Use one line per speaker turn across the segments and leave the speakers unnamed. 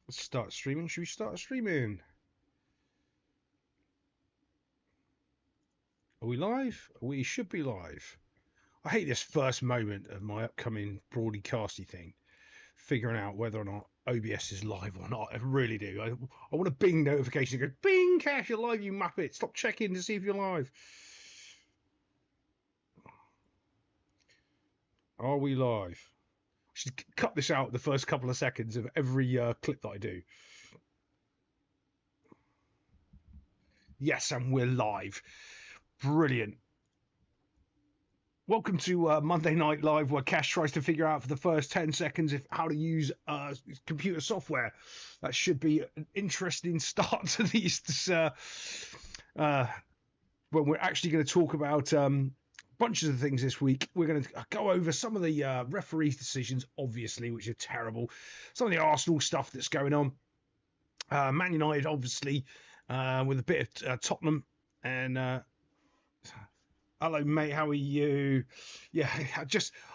Let's start streaming. Should we start streaming? Are we live? We should be live. I hate this first moment of my upcoming broadcasty thing, figuring out whether or not OBS is live or not. I really do. I want a bing notification to go, bing, Cash, you're live, you muppet. Stop checking to see if you're live. Are we live? I should cut this out the first couple of seconds of every clip that I do. Yes, and we're live. Brilliant. Welcome to Monday Night Live, where Cash tries to figure out for the first 10 seconds how to use computer software. That should be an interesting start to these. When we're actually going to talk about bunches of things this week. We're going to go over some of the referees' decisions, obviously, which are terrible. Some of the Arsenal stuff that's going on. Man United, obviously, with a bit of Tottenham. And hello, mate. How are you? Yeah,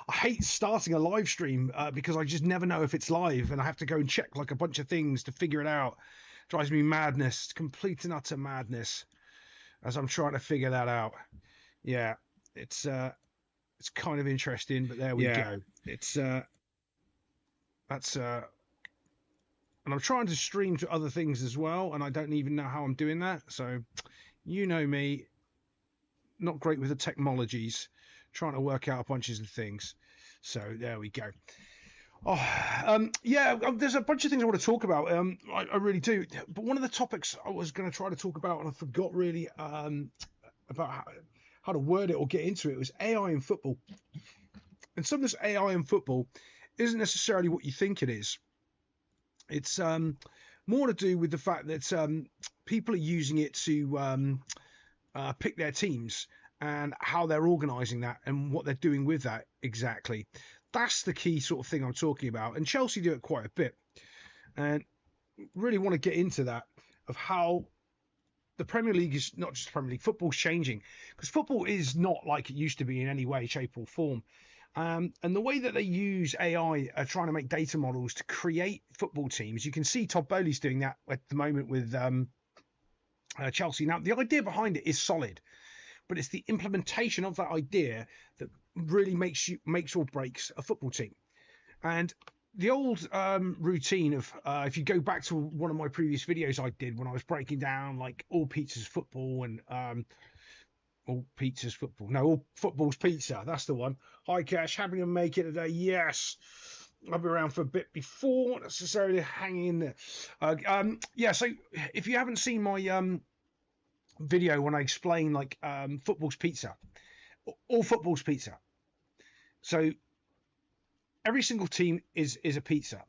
I hate starting a live stream because I just never know if it's live, and I have to go and check like a bunch of things to figure it out. Drives me madness, complete and utter madness, as I'm trying to figure that out. Yeah, it's kind of interesting, but there we go. And I'm trying to stream to other things as well, and I don't even know how I'm doing that. So, you know me. Not great with the technologies, trying to work out bunches of things. So there we go. There's a bunch of things I want to talk about. I really do. But one of the topics I was going to try to talk about, and I forgot really about how to word it or get into it, was AI in football. And some of this AI in football isn't necessarily what you think it is. It's more to do with the fact that people are using it to pick their teams and how they're organising that and what they're doing with that exactly. That's the key sort of thing I'm talking about. And Chelsea do it quite a bit. And really want to get into that, of how the Premier League is not just Premier League, football's changing. Because football is not like it used to be in any way, shape or form. And the way that they use AI are trying to make data models to create football teams. You can see Todd Bowley's doing that at the moment with Chelsea. Now, the idea behind it is solid, but it's the implementation of that idea that really makes or breaks a football team. And the old routine of if you go back to one of my previous videos I did when I was breaking down like all pizzas football and all football's pizza. That's the one. Hi, Cash. Happy to make it today. Yes. I've been around for a bit before, not necessarily hanging in there. So if you haven't seen my video when I explain like football's pizza, all football's pizza. So every single team is a pizza.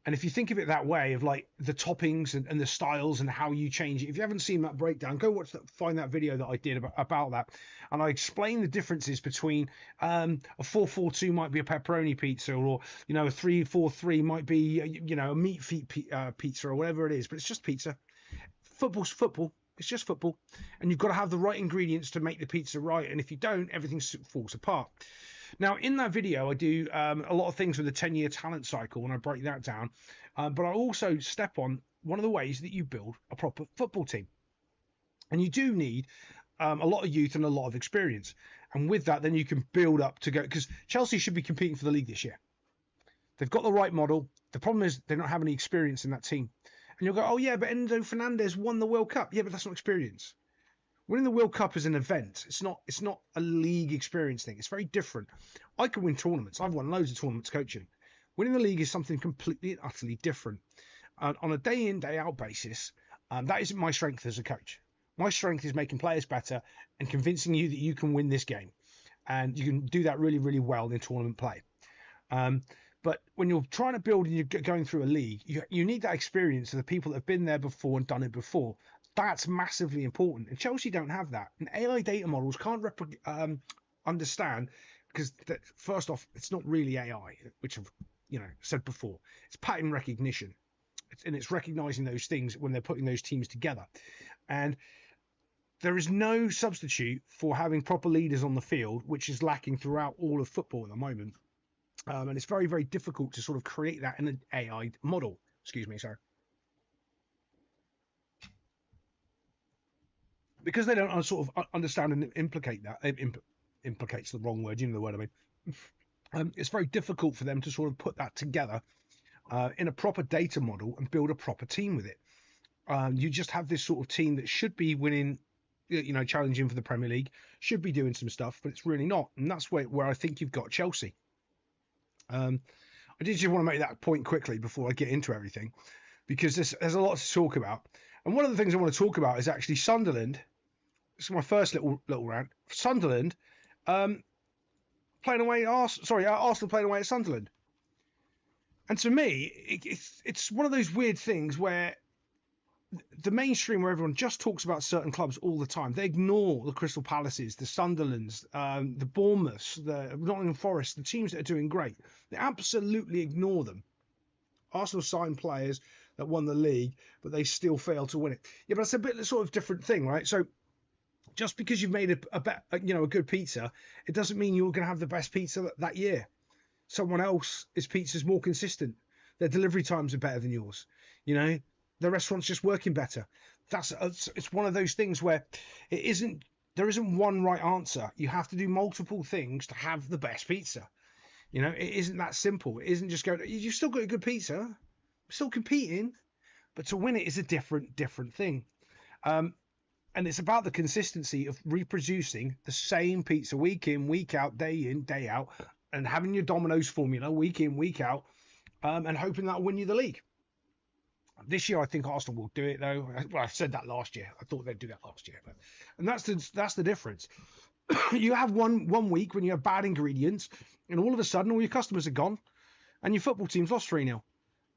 And if you think of it that way, of like the toppings and the styles and how you change it, if you haven't seen that breakdown, go find that video that I did about that. And I explain the differences between a 4-4-2 might be a pepperoni pizza, or a 3-4-3 might be a meat feet pizza, or whatever it is. But it's just pizza. Football's football. It's just football. And you've got to have the right ingredients to make the pizza right. And if you don't, everything falls apart. Now, in that video, I do a lot of things with the 10-year talent cycle, and I break that down. But I also step on one of the ways that you build a proper football team. And you do need a lot of youth and a lot of experience. And with that, then you can build up to go, because Chelsea should be competing for the league this year. They've got the right model. The problem is they don't have any experience in that team. And you'll go, oh, yeah, but Enzo Fernandez won the World Cup. Yeah, but that's not experience. Winning the World Cup is an event. It's not a league experience thing. It's very different. I can win tournaments. I've won loads of tournaments coaching. Winning the league is something completely and utterly different. On a day in, day out basis, that isn't my strength as a coach. My strength is making players better and convincing you that you can win this game. And you can do that really, really well in tournament play. But when you're trying to build and you're going through a league, you need that experience of the people that have been there before and done it before. That's massively important. And Chelsea don't have that. And AI data models can't understand, because first off, it's not really AI, which I've said before. It's pattern recognition. It's recognizing those things when they're putting those teams together. And there is no substitute for having proper leaders on the field, which is lacking throughout all of football at the moment. And it's very, very difficult to sort of create that in an AI model. Excuse me, sorry. because they don't sort of understand and implicate that. Implicate's the wrong word, you know the word I mean. It's very difficult for them to sort of put that together in a proper data model and build a proper team with it. You just have this sort of team that should be winning, challenging for the Premier League, should be doing some stuff, but it's really not. And that's where I think you've got Chelsea. I did just want to make that point quickly before I get into everything, because there's a lot to talk about. And one of the things I want to talk about is actually Sunderland. This is my first little rant. Sunderland playing away Arsenal playing away at Sunderland. And to me, it's one of those weird things where the mainstream, where everyone just talks about certain clubs all the time, they ignore the Crystal Palaces, the Sunderlands, the Bournemouths, the Nottingham Forest, the teams that are doing great. They absolutely ignore them. Arsenal signed players that won the league, but they still fail to win it. Yeah, but it's a bit sort of different thing, right? So just because you've made a good pizza, it doesn't mean you're going to have the best pizza that year. Someone else's pizza's more consistent. Their delivery times are better than yours. The restaurant's just working better. It's one of those things where there isn't one right answer. You have to do multiple things to have the best pizza. It isn't that simple. It isn't just you've still got a good pizza, we're still competing, but to win it is a different thing. And it's about the consistency of reproducing the same pizza week in, week out, day in, day out, and having your Domino's formula week in, week out, and hoping that'll win you the league. This year, I think Arsenal will do it, though. Well, I said that last year. I thought they'd do that last year. And that's the difference. You have one week when you have bad ingredients, and all of a sudden, all your customers are gone, and your football team's lost 3-0.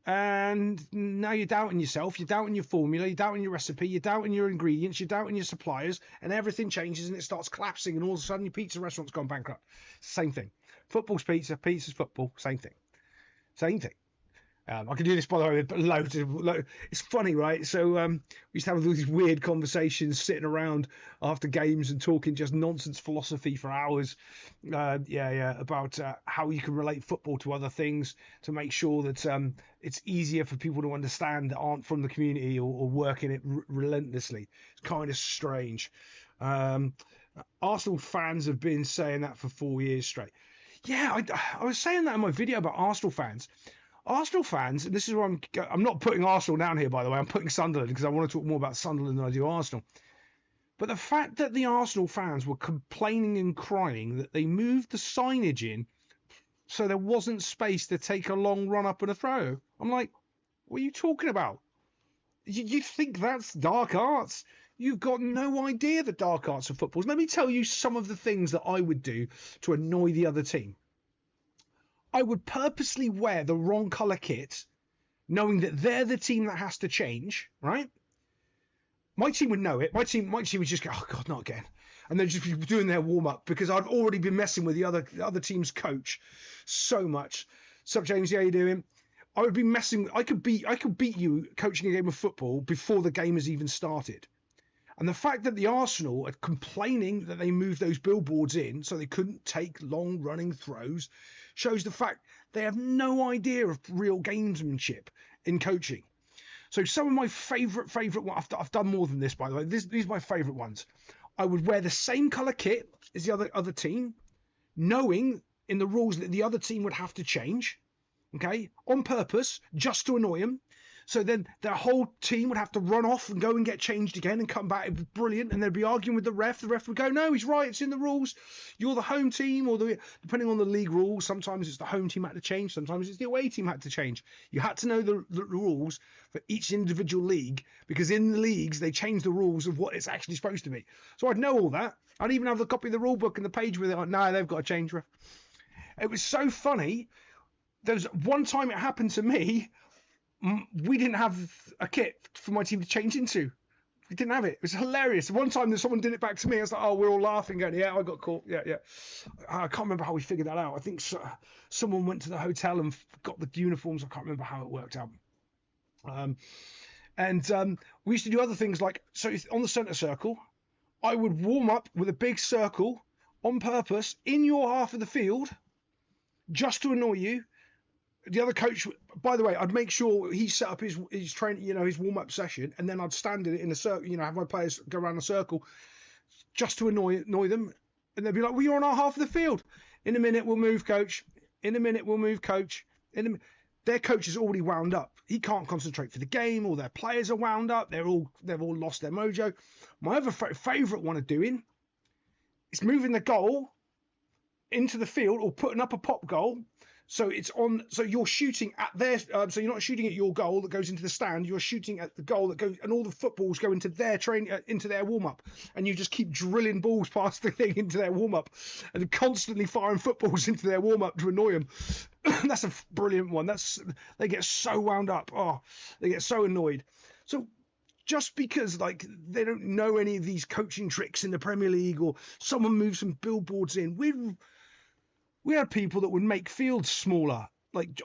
And now you're doubting yourself, you're doubting your formula, you're doubting your recipe, you're doubting your ingredients, you're doubting your suppliers, and everything changes, and it starts collapsing, and all of a sudden, your pizza restaurant's gone bankrupt. Same thing. Football's pizza, pizza's football. Same thing. I can do this, by the way, loads. It's funny, right? So we used to have all these weird conversations sitting around after games and talking just nonsense philosophy for hours. About how you can relate football to other things to make sure that it's easier for people to understand that aren't from the community or work in it relentlessly. It's kind of strange. Arsenal fans have been saying that for 4 years straight. Yeah, I was saying that in my video about Arsenal fans. Arsenal fans, and this is where I'm not putting Arsenal down here, by the way. I'm putting Sunderland because I want to talk more about Sunderland than I do Arsenal. But the fact that the Arsenal fans were complaining and crying that they moved the signage in so there wasn't space to take a long run up and a throw. I'm like, what are you talking about? You think that's dark arts? You've got no idea the dark arts of football. Let me tell you some of the things that I would do to annoy the other team. I would purposely wear the wrong colour kit, knowing that they're the team that has to change, right? My team would know it. My team would just go, oh, God, not again. And they'd just be doing their warm-up because I've already been messing with the other team's coach so much. Sup, James? How you doing? I would be messing. I could beat you coaching a game of football before the game has even started. And the fact that the Arsenal are complaining that they moved those billboards in so they couldn't take long-running throws shows the fact they have no idea of real gamesmanship in coaching. So some of my favourite ones, I've done more than this, by the way. These are my favourite ones. I would wear the same colour kit as the other team, knowing in the rules that the other team would have to change, okay, on purpose, just to annoy them. So then their whole team would have to run off and go and get changed again and come back. It was brilliant. And they'd be arguing with the ref. The ref would go, no, he's right. It's in the rules. You're the home team, or depending on the league rules, sometimes it's the home team had to change. Sometimes it's the away team had to change. You had to know the rules for each individual league, because in the leagues, they change the rules of what it's actually supposed to be. So I'd know all that. I'd even have the copy of the rule book and the page with it. Like, no, they've got to change, ref. It was so funny. There's one time it happened to me. We didn't have a kit for my team to change into. We didn't have it. It was hilarious. One time that someone did it back to me, I was like, oh, we're all laughing, going, yeah, I got caught. Yeah. I can't remember how we figured that out. I think someone went to the hotel and got the uniforms. I can't remember how it worked out. We used to do other things like, so on the centre circle, I would warm up with a big circle on purpose in your half of the field just to annoy you. The other coach, by the way, I'd make sure he set up his training, his warm up session, and then I'd stand in it in a circle, have my players go around a circle just to annoy them, and they'd be like, "Well, you're on our half of the field. In a minute, we'll move, coach. In a minute, we'll move, coach." Their coach is already wound up. He can't concentrate for the game. All their players are wound up. They've all lost their mojo. My other favourite one of doing is moving the goal into the field or putting up a pop goal. So it's on. So you're shooting at their. So you're not shooting at your goal that goes into the stand. You're shooting at the goal that goes, and all the footballs go into their into their warm up, and you just keep drilling balls past the thing into their warm up, and constantly firing footballs into their warm up to annoy them. That's a brilliant one. They get so wound up. Oh, they get so annoyed. So just because they don't know any of these coaching tricks in the Premier League, or someone moves some billboards in, we had people that would make fields smaller,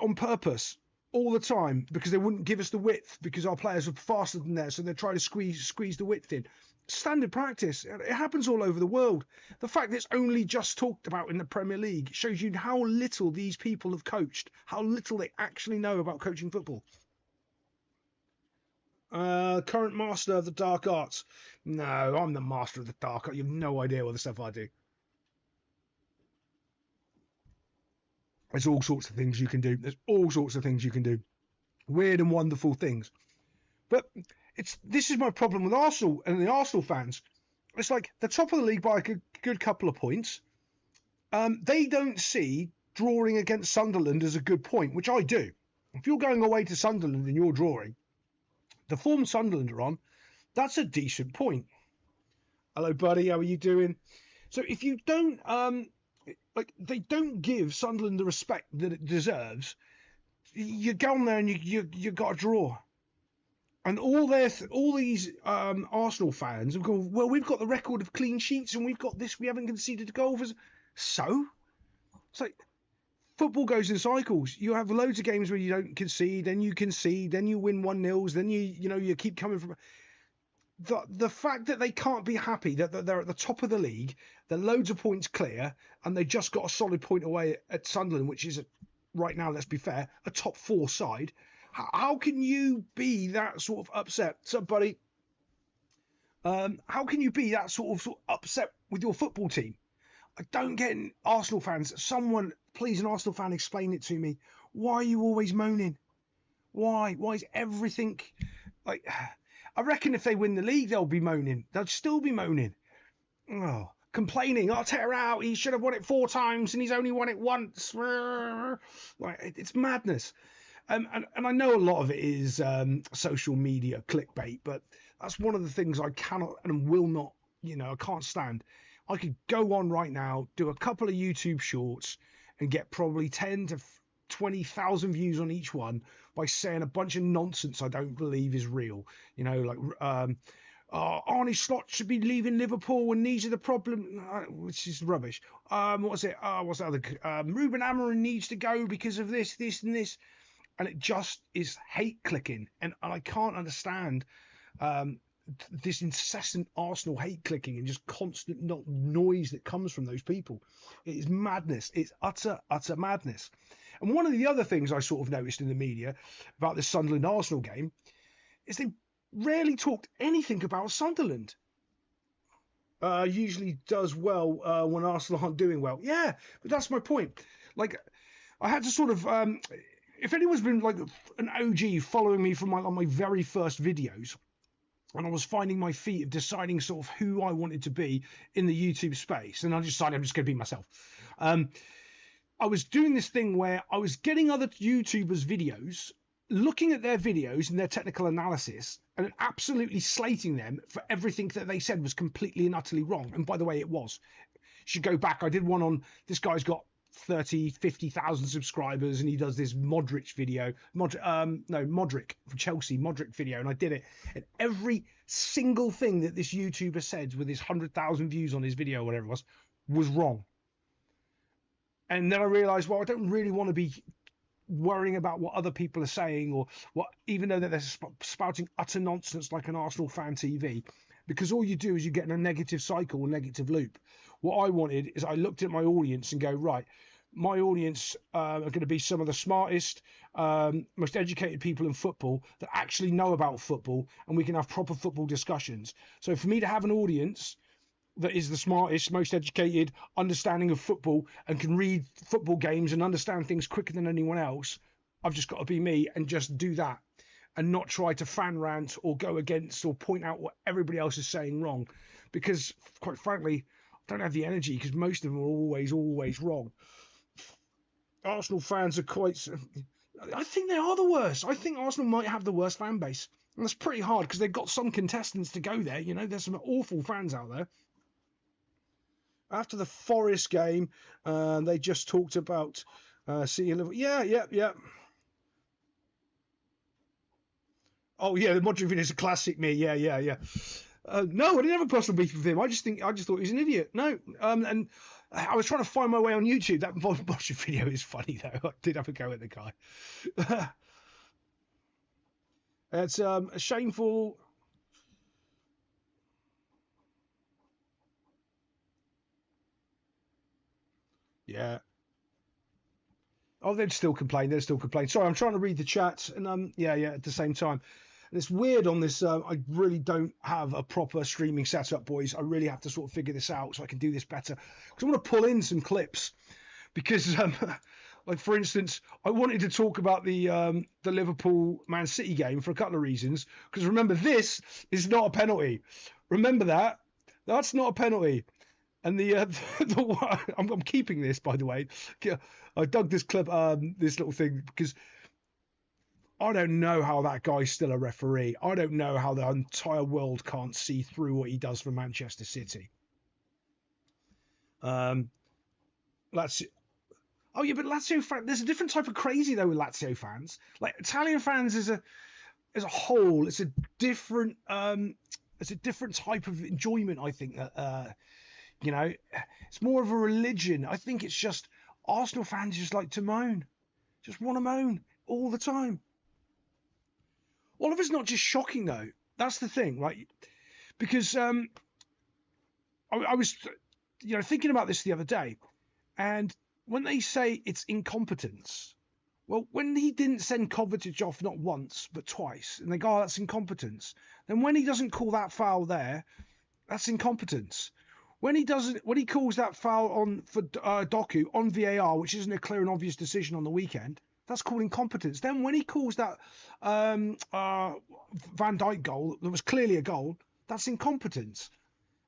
on purpose, all the time, because they wouldn't give us the width because our players were faster than theirs, so they'd try to squeeze the width in. Standard practice. It happens all over the world. The fact that it's only just talked about in the Premier League shows you how little these people have coached, how little they actually know about coaching football. Current master of the dark arts. No, I'm the master of the dark arts. You have no idea what the stuff I do. There's all sorts of things you can do. There's all sorts of things you can do. Weird and wonderful things. But this is my problem with Arsenal and the Arsenal fans. It's like the top of the league by a good couple of points. They don't see drawing against Sunderland as a good point, which I do. If you're going away to Sunderland and you're drawing, the form Sunderland are on, that's a decent point. Hello, buddy. How are you doing? So if you don't... they don't give Sunderland the respect that it deserves. You go on there and you got to draw, and all these Arsenal fans have gone, well, we've got the record of clean sheets and we've got this. We haven't conceded a goal. So it's like football goes in cycles. You have loads of games where you don't concede, then you concede, then you win 1-0, then you keep coming from. The fact that they can't be happy that they're at the top of the league, they're loads of points clear, and they just got a solid point away at Sunderland, which is, right now, let's be fair, a top 4 side. How can you be that sort of upset? So, buddy, how can you be that sort of upset with your football team? I don't get it. Arsenal fans, someone, please, an Arsenal fan, explain it to me. Why are you always moaning? Why? Why is everything like... I reckon if they win the league, they'll be moaning. They'll still be moaning. Oh, complaining. Tear out. He should have won it 4 times and he's only won it once. It's madness. And I know a lot of it is social media clickbait, but that's one of the things I cannot and will not, I can't stand. I could go on right now, do a couple of YouTube shorts and get probably 10 to 20,000 views on each one by saying a bunch of nonsense I don't believe is real. Arnie Slot should be leaving Liverpool and these are the problem, which is rubbish. What's the other? Ruben Amorim needs to go because of this, and this. And it just is hate clicking. And I can't understand this incessant Arsenal hate clicking and just constant noise that comes from those people. It is madness. It's utter madness. And one of the other things I sort of noticed in the media about the Sunderland-Arsenal game is they rarely talked anything about Sunderland. Usually does well when Arsenal aren't doing well. Yeah, but that's my point. I had to sort of... if anyone's been like an OG following me from on my very first videos, and I was finding my feet of deciding sort of who I wanted to be in the YouTube space, and I decided I'm just going to be myself. I was doing this thing where I was getting other YouTubers' videos, looking at their videos and their technical analysis, and absolutely slating them for everything that they said was completely and utterly wrong. And by the way, it was. You should go back. I did one on this guy's got 50,000 subscribers and he does this Modric video, Modric from Chelsea, Modric video, and I did it, and every single thing that this YouTuber said with his 100,000 views on his video, whatever it was wrong. And then I realized, well, I don't really want to be worrying about what other people are saying, or what, even though they're spouting utter nonsense like an Arsenal fan TV, because all you do is you get in a negative cycle, a negative loop. What I wanted is I looked at my audience and go, right, my audience are going to be some of the smartest, most educated people in football that actually know about football, and we can have proper football discussions. So for me to have an audience that is the smartest, most educated, understanding of football, and can read football games and understand things quicker than anyone else, I've just got to be me and just do that, and not try to fan rant or go against or point out what everybody else is saying wrong, because quite frankly, I don't have the energy, because most of them are always wrong. Arsenal fans are quite... I think they are the worst. I think Arsenal might have the worst fan base. And that's pretty hard, because they've got some contestants to go there. You know, there's some awful fans out there. After the Forest game, they just talked about City and Liverpool. Yeah. Oh, yeah, the Modric video is a classic me. Yeah. No, I didn't have a personal beef with him. I just thought he was an idiot. No, and I was trying to find my way on YouTube. That Modric video is funny, though. I did have a go at the guy. It's a shameful... Yeah. Oh, they'd still complain. Sorry, I'm trying to read the chat, and yeah, at the same time. And it's weird on this. I really don't have a proper streaming setup, boys. I really have to sort of figure this out so I can do this better. Because I want to pull in some clips. Because, like for instance, I wanted to talk about the Liverpool Man City game for a couple of reasons. Because remember, this is not a penalty. Remember that. That's not a penalty. And I'm keeping this, by the way. I dug this clip, this little thing, because I don't know how that guy's still a referee. I don't know how the entire world can't see through what he does for Manchester City. Oh yeah, but Lazio fans, there's a different type of crazy though with Lazio fans. Like Italian fans as a whole, it's a different type of enjoyment. I think that you know, it's more of a religion. I think it's just Arsenal fans just like to moan, just want to moan all the time. All of it's not just shocking though. That's the thing, right? Because I was, thinking about this the other day, and when they say it's incompetence, well, when he didn't send Kovacic off not once but twice, and they go, "Oh, that's incompetence," then when he doesn't call that foul there, that's incompetence. When he calls that foul on for Doku on VAR, which isn't a clear and obvious decision on the weekend, that's called incompetence. Then when he calls that Van Dijk goal that was clearly a goal, that's incompetence.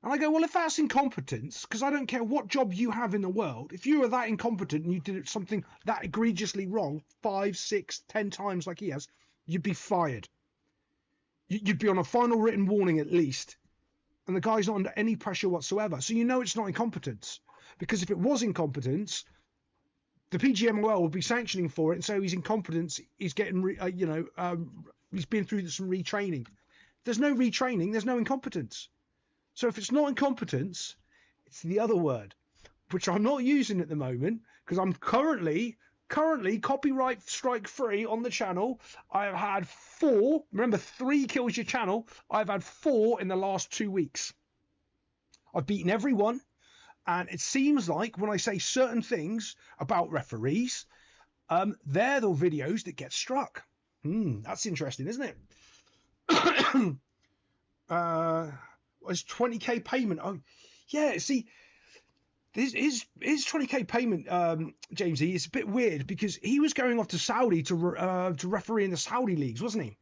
And I go, well, if that's incompetence, because I don't care what job you have in the world, if you were that incompetent and you did something that egregiously wrong 5, 6, 10 times like he has, you'd be fired. You'd be on a final written warning at least. And the guy's not under any pressure whatsoever. So you know it's not incompetence. Because if it was incompetence, the PGMOL would be sanctioning for it, and so his incompetence is getting, he's been through some retraining. If there's no retraining, there's no incompetence. So if it's not incompetence, it's the other word, which I'm not using at the moment because I'm currently copyright strike free on the channel. I've had 4. Remember, 3 kills your channel. I've had 4 in the last 2 weeks. I've beaten every one. And it seems like when I say certain things about referees, they're the videos that get struck. That's interesting, isn't it? It's 20k payment. Oh, yeah. See, his 20k payment, Jamesy, is a bit weird because he was going off to Saudi to referee in the Saudi leagues, wasn't he?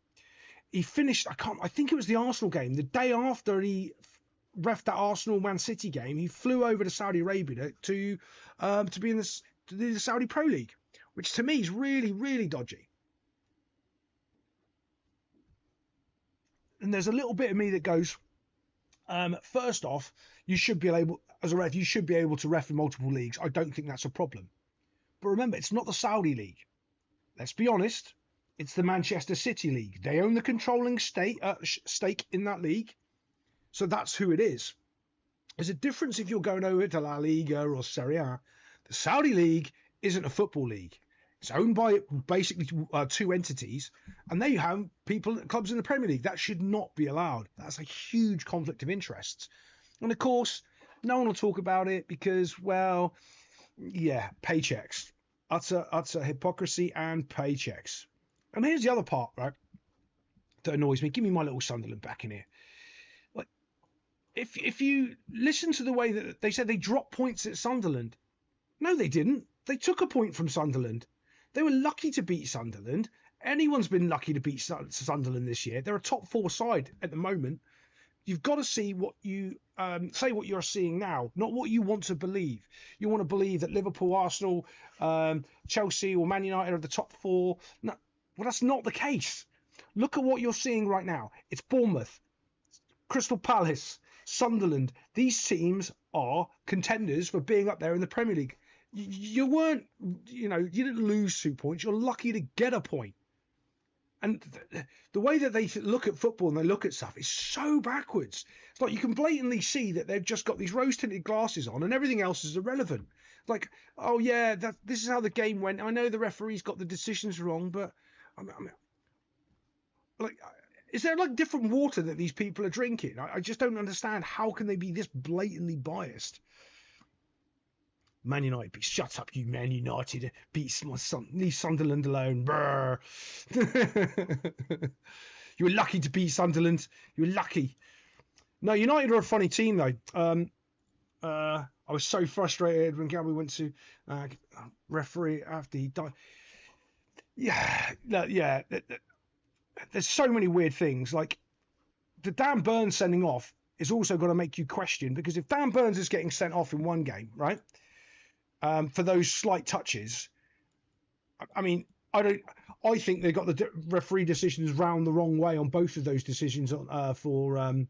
He finished. I think it was the Arsenal game. The day after he ref that Arsenal Man City game, he flew over to Saudi Arabia to be in the Saudi Pro League, which to me is really, really dodgy. And there's a little bit of me that goes, first off, you should be able, as a ref, you should be able to ref in multiple leagues. I don't think that's a problem. But remember, it's not the Saudi league. Let's be honest. It's the Manchester City league. They own the controlling stake in that league. So that's who it is. There's a difference if you're going over to La Liga or Serie A. The Saudi league isn't a football league. It's owned by basically 2 entities, and they have clubs in the Premier League. That should not be allowed. That's a huge conflict of interests. And of course, no one will talk about it because, well, Yeah, paychecks. Utter hypocrisy and paychecks. And here's the other part, right, that annoys me. Give me my little Sunderland back in here. Like, if you listen to the way that they said they dropped points at Sunderland, no, they didn't. They took a point from Sunderland. They were lucky to beat Sunderland. Anyone's been lucky to beat Sunderland this year. They're a top four side at the moment. You've got to see what you say what you're seeing now, not what you want to believe. You want to believe that Liverpool, Arsenal, Chelsea or Man United are the top four. No, well, that's not the case. Look at what you're seeing right now. It's Bournemouth, Crystal Palace, Sunderland. These teams are contenders for being up there in the Premier League. You weren't, you didn't lose 2 points. You're lucky to get a point. And the way that they look at football and they look at stuff is so backwards. It's like you can blatantly see that they've just got these rose-tinted glasses on and everything else is irrelevant. Like, oh yeah, this is how the game went. I know the referee's got the decisions wrong, but I mean, like, is there like different water that these people are drinking? I just don't understand. How can they be this blatantly biased? Man United, shut up, you Man United, beat my son, leave Sunderland alone. You were lucky to beat Sunderland. You were lucky. No, United are a funny team though. I was so frustrated when Gabby went to referee after he died. Yeah. There's so many weird things. Like the Dan Burns sending off is also going to make you question, because if Dan Burns is getting sent off in one game, right? For those slight touches, I mean, I think they got the referee decisions round the wrong way on both of those decisions for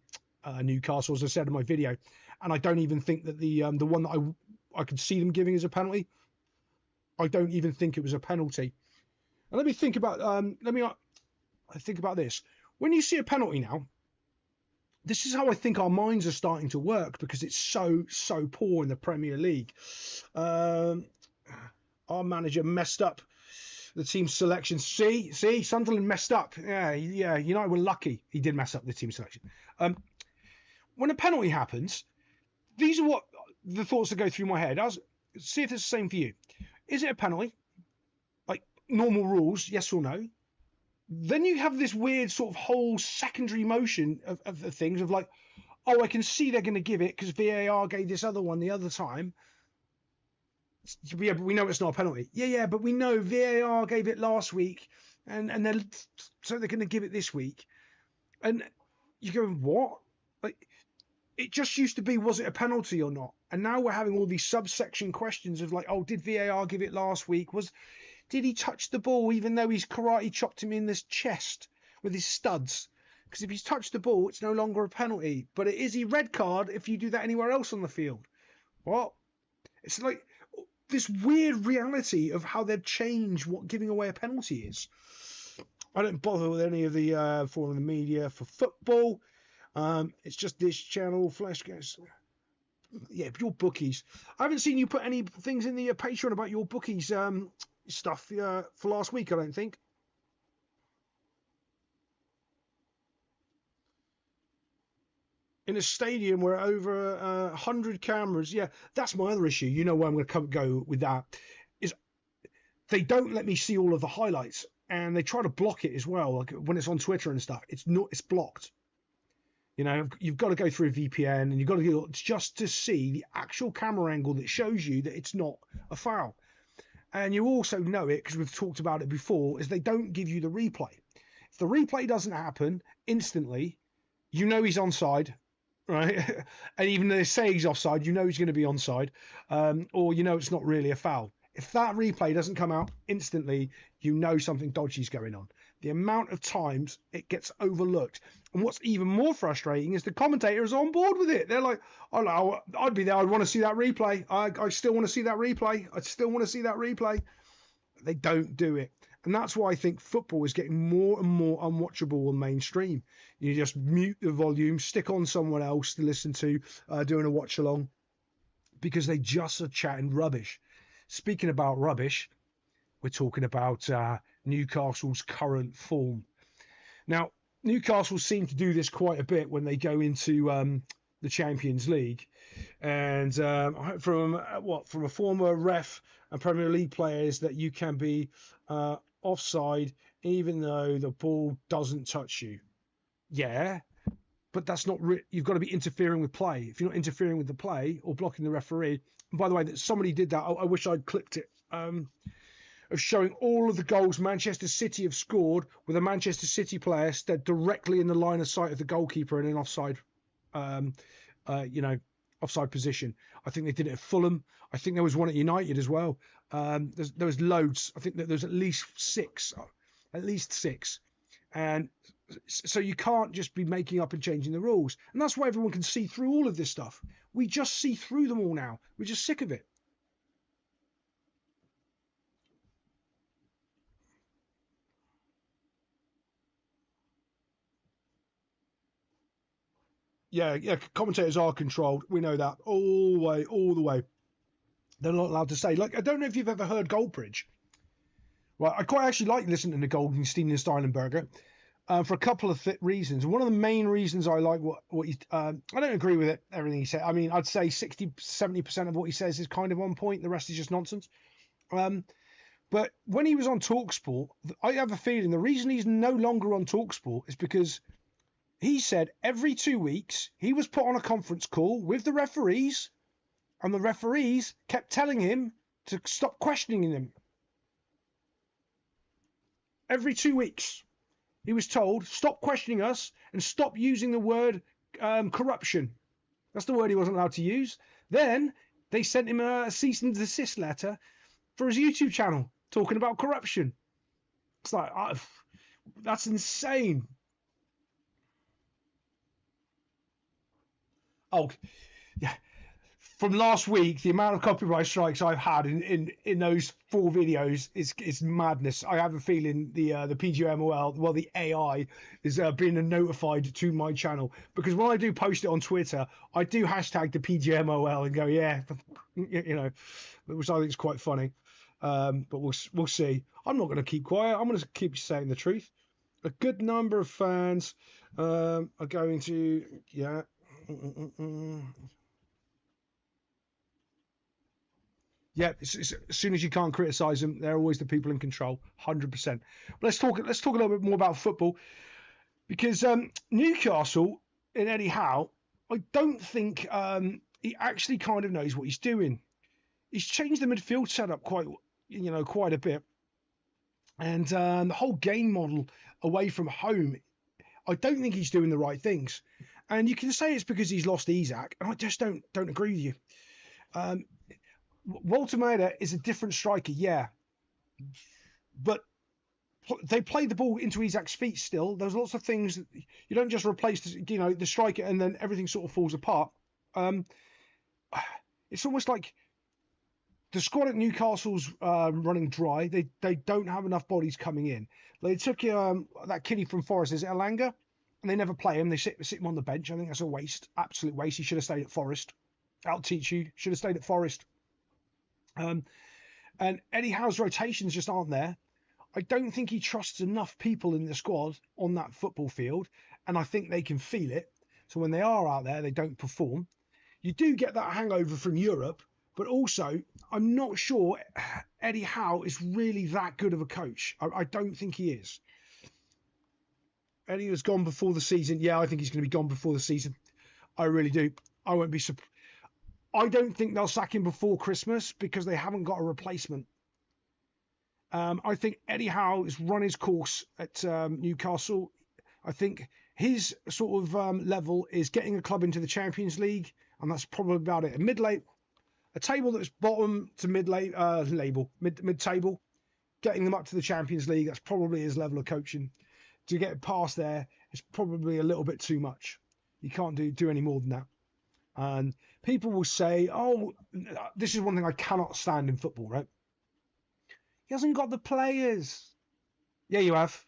Newcastle, as I said in my video, and I don't even think that the one that I could see them giving as a penalty, I don't even think it was a penalty. And let me think about this. When you see a penalty now, this is how I think our minds are starting to work, because it's so poor in the Premier League. Our manager messed up the team selection. See, Sunderland messed up. Yeah, United were lucky he did mess up the team selection. When a penalty happens, these are what the thoughts that go through my head. See if it's the same for you. Is it a penalty? Like normal rules, yes or no? Then you have this weird sort of whole secondary motion of the things of like, oh, I can see they're going to give it because VAR gave this other one the other time. Yeah, but we know it's not a penalty. Yeah, but we know VAR gave it last week, and so they're going to give it this week. And you go, what? Like, it just used to be, was it a penalty or not? And now we're having all these subsection questions of like, oh, did VAR give it last week? Did he touch the ball even though he's karate chopped him in the chest with his studs? Because if he's touched the ball, it's no longer a penalty. But it is a red card if you do that anywhere else on the field. What? It's like this weird reality of how they've changed what giving away a penalty is. I don't bother with any of the following the media for football. It's just this channel, Flash Guys. Yeah, your bookies. I haven't seen you put any things in the Patreon about your bookies stuff for last week, I don't think. In a stadium where over 100 cameras, yeah, that's my other issue. You know where I'm going to go with that, is they don't let me see all of the highlights, and they try to block it as well. Like when it's on Twitter and stuff, it's blocked. You know, you've got to go through a VPN, and you've got to go just to see the actual camera angle that shows you that it's not a foul. And you also know it, because we've talked about it before, is they don't give you the replay. If the replay doesn't happen instantly, you know he's onside, right? And even though they say he's offside, you know he's going to be onside, or you know it's not really a foul. If that replay doesn't come out instantly, you know something dodgy is going on. The amount of times it gets overlooked. And what's even more frustrating is the commentator is on board with it. They're like, oh no, I'd be there. I'd want to see that replay. I still want to see that replay. I still want to see that replay. They don't do it. And that's why I think football is getting more and more unwatchable on mainstream. You just mute the volume, stick on someone else to listen to doing a watch along, because they just are chatting rubbish. Speaking about rubbish, we're talking about Newcastle's current form. Now, Newcastle seem to do this quite a bit when they go into the Champions League. And from a former ref and Premier League players that you can be offside even though the ball doesn't touch you. Yeah, but that's not you've got to be interfering with play. If you're not interfering with the play or blocking the referee, and by the way, that somebody did that. I wish I'd clipped it. Of showing all of the goals Manchester City have scored with a Manchester City player stood directly in the line of sight of the goalkeeper in an offside, offside position. I think they did it at Fulham. I think there was one at United as well. There was loads. I think that there's at least six. And so you can't just be making up and changing the rules. And that's why everyone can see through all of this stuff. We just see through them all now. We're just sick of it. Yeah, commentators are controlled. We know that all the way. They're not allowed to say. Like, I don't know if you've ever heard Goldbridge. Right, I quite actually like listening to Goldenstein and Steinenberger for a couple of reasons. One of the main reasons I like what he, I don't agree with everything he said. I mean, I'd say 60-70% of what he says is kind of on point. The rest is just nonsense. But when he was on TalkSport, I have a feeling the reason he's no longer on TalkSport is because he said every 2 weeks he was put on a conference call with the referees, and the referees kept telling him to stop questioning them. Every 2 weeks he was told, stop questioning us and stop using the word corruption. That's the word he wasn't allowed to use. Then they sent him a cease and desist letter for his YouTube channel talking about corruption. It's like, that's insane. Oh, yeah. From last week, the amount of copyright strikes I've had in those 4 videos is madness. I have a feeling the PGMOL, well, the AI is being notified to my channel, because when I do post it on Twitter, I do hashtag the PGMOL and go, yeah, which I think is quite funny. But we'll see. I'm not going to keep quiet. I'm going to keep saying the truth. A good number of fans are going to, yeah. Yeah, as soon as you can't criticise them, they're always the people in control, 100%. But let's talk a little bit more about football, because Newcastle and Eddie Howe, I don't think he actually kind of knows what he's doing. He's changed the midfield setup quite a bit, and the whole game model away from home, I don't think he's doing the right things. And you can say it's because he's lost Isak, and I just don't agree with you. Walter Maeda is a different striker, yeah, but they played the ball into Isak's feet still. There's lots of things that you don't just replace, the striker and then everything sort of falls apart. It's almost like the squad at Newcastle's running dry. They don't have enough bodies coming in. They took that kiddie from Forest, is it Elanga? And they never play him. They sit him on the bench. I think that's a waste, absolute waste. He should have stayed at Forest. I'll teach you. Should have stayed at Forest. And Eddie Howe's rotations just aren't there. I don't think he trusts enough people in the squad on that football field, and I think they can feel it. So when they are out there, they don't perform. You do get that hangover from Europe, but also I'm not sure Eddie Howe is really that good of a coach. I don't think he is. Eddie was gone before the season. Yeah, I think he's going to be gone before the season. I really do. I won't be surprised. I don't think they'll sack him before Christmas because they haven't got a replacement. I think Eddie Howe has run his course at Newcastle. I think his sort of level is getting a club into the Champions League, and that's probably about it. A table that's bottom to mid-table, getting them up to the Champions League, that's probably his level of coaching. To get past there is probably a little bit too much. You can't do any more than that. And people will say, oh, this is one thing I cannot stand in football, right? He hasn't got the players. Yeah, you have.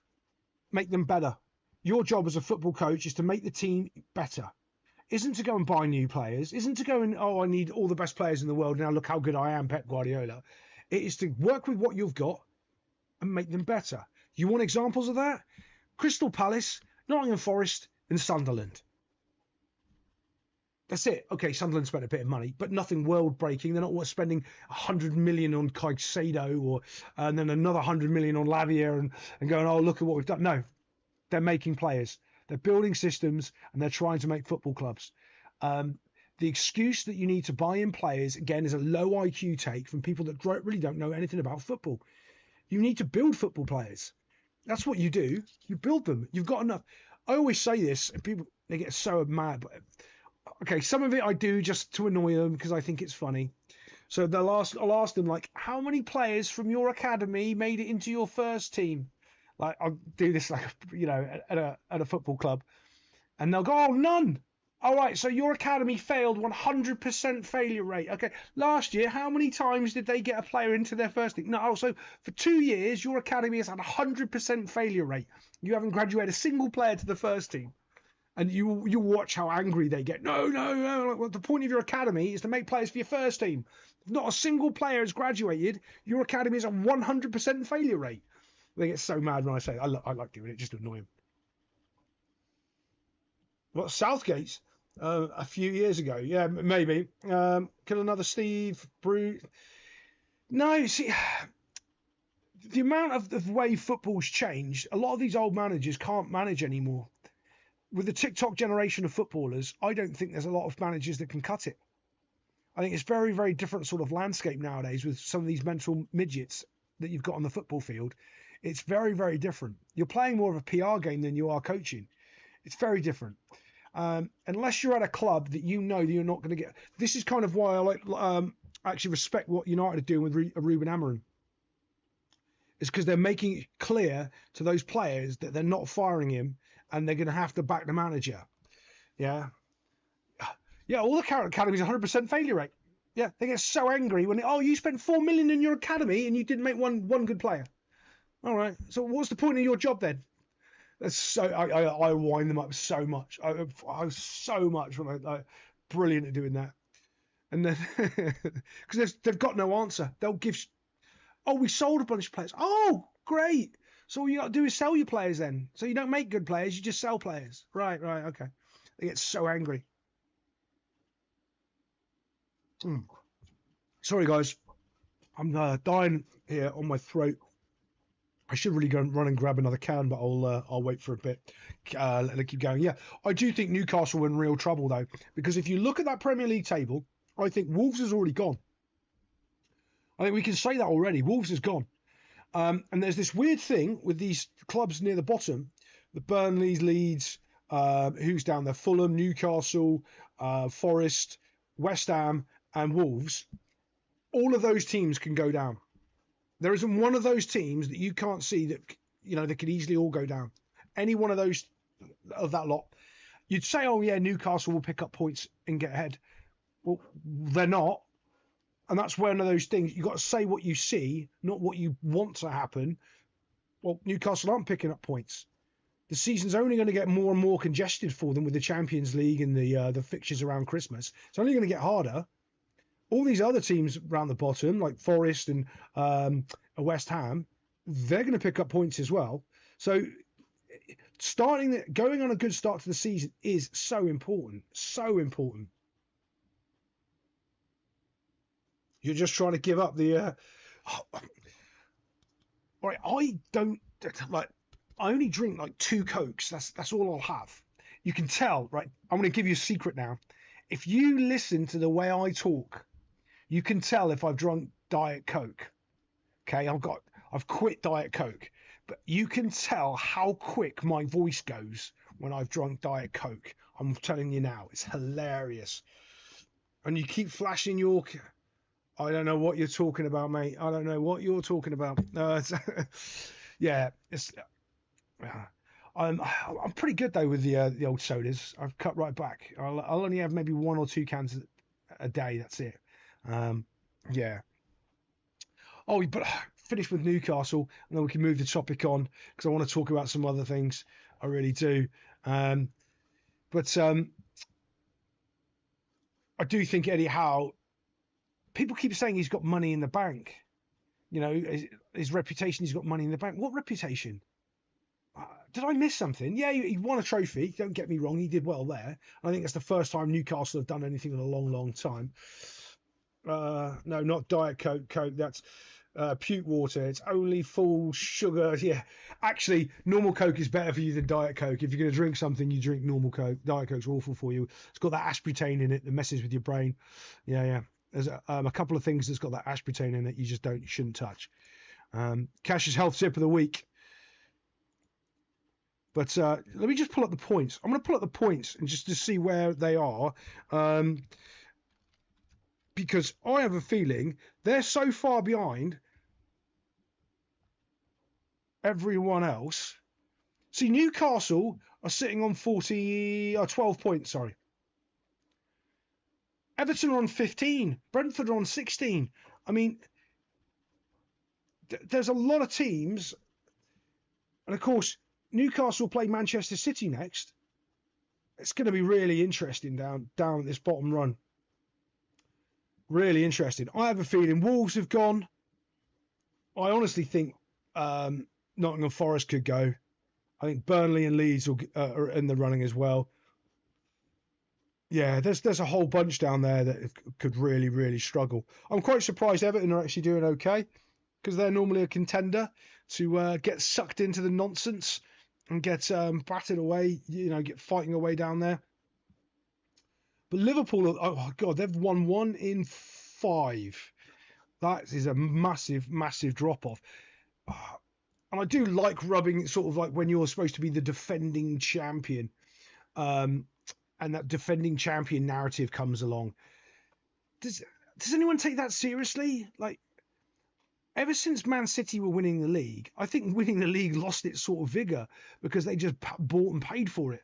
Make them better. Your job as a football coach is to make the team better. Isn't to go and buy new players. Isn't to go and, I need all the best players in the world. Now look how good I am, Pep Guardiola. It is to work with what you've got and make them better. You want examples of that? Crystal Palace, Nottingham Forest and Sunderland. That's it. Okay, Sunderland spent a bit of money, but nothing world-breaking. They're not spending 100 million on Caicedo and then another 100 million on Lavia and going, oh, look at what we've done. No, they're making players. They're building systems and they're trying to make football clubs. The excuse that you need to buy in players, again, is a low IQ take from people that really don't know anything about football. You need to build football players. That's what you do. You build them. You've got enough. I always say this, and people, they get so mad. But okay, some of it I do just to annoy them because I think it's funny. So I'll ask them, like, how many players from your academy made it into your first team? Like, I'll do this, like, at a football club, and they'll go, oh, none. All right, so your academy failed, 100% failure rate. Okay, last year, how many times did they get a player into their first team? No, so for 2 years, your academy has had 100% failure rate. You haven't graduated a single player to the first team. And you watch how angry they get. No. Well, the point of your academy is to make players for your first team. If not a single player has graduated, your academy is a 100% failure rate. They get so mad when I say it. I like doing it just to annoy them. What, Southgate's? A few years ago, yeah, maybe. Kill another Steve Bruce. No, see, the amount of the way football's changed, a lot of these old managers can't manage anymore. With the TikTok generation of footballers, I don't think there's a lot of managers that can cut it. I think it's very, very different sort of landscape nowadays with some of these mental midgets that you've got on the football field. It's very, very different. You're playing more of a PR game than you are coaching. It's very different. Unless you're at a club that you know that you're not going to get. This is kind of why I actually respect what United are doing with Ruben Amorim. It's because they're making it clear to those players that they're not firing him and they're going to have to back the manager. Yeah. All the current academies 100% failure rate. Yeah, they get so angry when you spent 4 million in your academy and you didn't make one good player. All right. So what's the point of your job then? That's so I wind them up so much. I so much when I brilliant at doing that. And then because they've got no answer. They'll give. Oh, we sold a bunch of players. Oh, great. So all you got to do is sell your players then. So you don't make good players, you just sell players. Right, okay. They get so angry. Sorry, guys. I'm dying here on my throat. I should really go and run and grab another can, but I'll wait for a bit. Let it keep going. Yeah, I do think Newcastle are in real trouble, though, because if you look at that Premier League table, I think Wolves has already gone. I think we can say that already. Wolves has gone. And there's this weird thing with these clubs near the bottom, the Burnleys, Leeds, who's down there, Fulham, Newcastle, Forest, West Ham, and Wolves. All of those teams can go down. There isn't one of those teams that you can't see that, they could easily all go down. Any one of those, of that lot. You'd say, oh yeah, Newcastle will pick up points and get ahead. Well, they're not. And that's one of those things. You've got to say what you see, not what you want to happen. Well, Newcastle aren't picking up points. The season's only going to get more and more congested for them with the Champions League and the fixtures around Christmas. It's only going to get harder. All these other teams around the bottom, like Forest and West Ham, they're going to pick up points as well. So going on a good start to the season is so important. So important. You're just trying to give up the... Right, I only drink like 2 Cokes. That's all I'll have. You can tell, right? I'm going to give you a secret now. If you listen to the way I talk, you can tell if I've drunk Diet Coke. Okay, I've quit Diet Coke, but you can tell how quick my voice goes when I've drunk Diet Coke. I'm telling you now, it's hilarious. And you keep flashing your... I don't know what you're talking about, mate. I don't know what you're talking about. Yeah, I'm pretty good though with the old sodas. I've cut right back. I'll only have maybe 1 or 2 cans a day. That's it. Yeah. Oh, but finish with Newcastle, and then we can move the topic on because I want to talk about some other things. I really do. But I do think Eddie Howe. People keep saying he's got money in the bank. His reputation. He's got money in the bank. What reputation? Did I miss something? Yeah, he won a trophy. Don't get me wrong, he did well there. I think it's the first time Newcastle have done anything in a long, long time. No, not Diet Coke. That's puke water. It's only full sugar. Yeah, actually, normal Coke is better for you than Diet Coke. If you're going to drink something, you drink normal Coke. Diet Coke's awful for you. It's got that aspartame in it that messes with your brain. Yeah. There's a couple of things that's got that aspartame in it you just shouldn't touch. Cash's health tip of the week. But let me just pull up the points. I'm going to pull up the points and just to see where they are. Because I have a feeling they're so far behind everyone else. See, Newcastle are sitting on 12 points, sorry. Everton are on 15. Brentford are on 16. I mean, there's a lot of teams. And of course, Newcastle play Manchester City next. It's going to be really interesting down at this bottom run. Really interesting. I have a feeling Wolves have gone. I honestly think Nottingham Forest could go. I think Burnley and Leeds are in the running as well. Yeah, there's a whole bunch down there that could really, really struggle. I'm quite surprised Everton are actually doing okay because they're normally a contender to get sucked into the nonsense and get battered away, get fighting away down there. But Liverpool, oh God, they've won 1 in 5. That is a massive, massive drop-off. And I do like rubbing sort of like when you're supposed to be the defending champion. And that defending champion narrative comes along. Does anyone take that seriously? Like, ever since Man City were winning the league, I think winning the league lost its sort of vigour because they just bought and paid for it.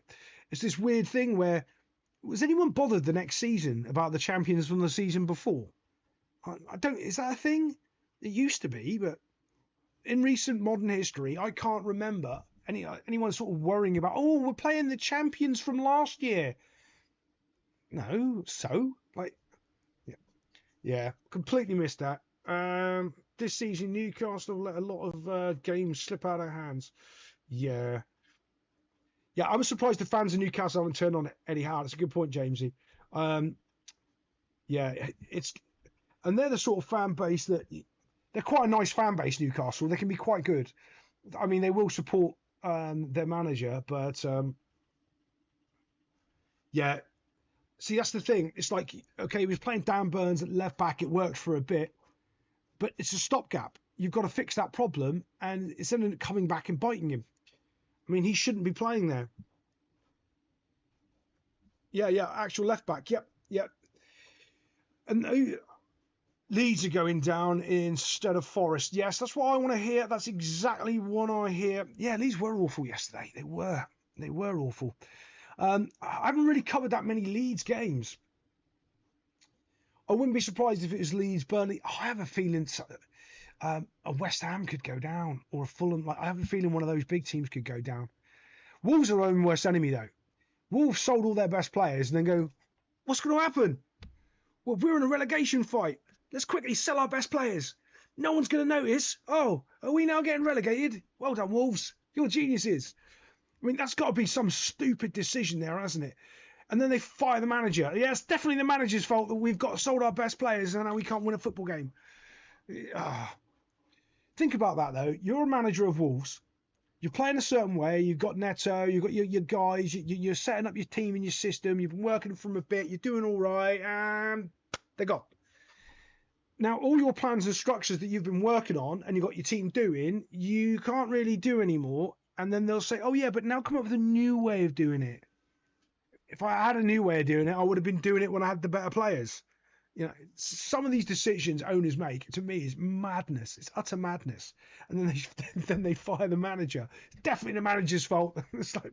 It's this weird thing where, was anyone bothered the next season about the champions from the season before? Is that a thing? It used to be, but in recent modern history, I can't remember anyone sort of worrying about, oh, we're playing the champions from last year. No, so yeah, completely missed that. This season, Newcastle let a lot of games slip out of their hands. Yeah, I'm surprised the fans of Newcastle haven't turned on Eddie Howe. That's a good point, Jamesy. Yeah, and they're the sort of fan base that they're quite a nice fan base. Newcastle, they can be quite good. I mean, they will support their manager, but yeah. See, that's the thing. It's like, okay, he was playing Dan Burns at left back. It worked for a bit, but it's a stopgap. You've got to fix that problem, and it's then coming back and biting him. I mean, he shouldn't be playing there. Yeah, actual left back. Yep. And Leeds are going down instead of Forest. Yes, that's what I want to hear. That's exactly what I hear. Yeah, Leeds were awful yesterday. They were awful. I haven't really covered that many Leeds games. I wouldn't be surprised if it was Leeds, Burnley. I have a feeling a West Ham could go down, or a Fulham. I have a feeling one of those big teams could go down. Wolves are our own worst enemy, though. Wolves sold all their best players and then go, what's going to happen? Well, we're in a relegation fight. Let's quickly sell our best players. No one's going to notice. Oh, are we now getting relegated? Well done, Wolves. You're geniuses. I mean, that's got to be some stupid decision there, hasn't it? And then they fire the manager. Yeah, it's definitely the manager's fault that we've got sold our best players and now we can't win a football game. Think about that, though. You're a manager of Wolves. You're playing a certain way. You've got Neto. You've got your guys. You're setting up your team and your system. You've been working from a bit. You're doing all right. And they're gone. Now, all your plans and structures that you've been working on and you've got your team doing, you can't really do anymore. And then they'll say, oh, yeah, but now come up with a new way of doing it. If I had a new way of doing it, I would have been doing it when I had the better players. Some of these decisions owners make, to me, is madness. It's utter madness. And then they fire the manager. It's definitely the manager's fault. It's like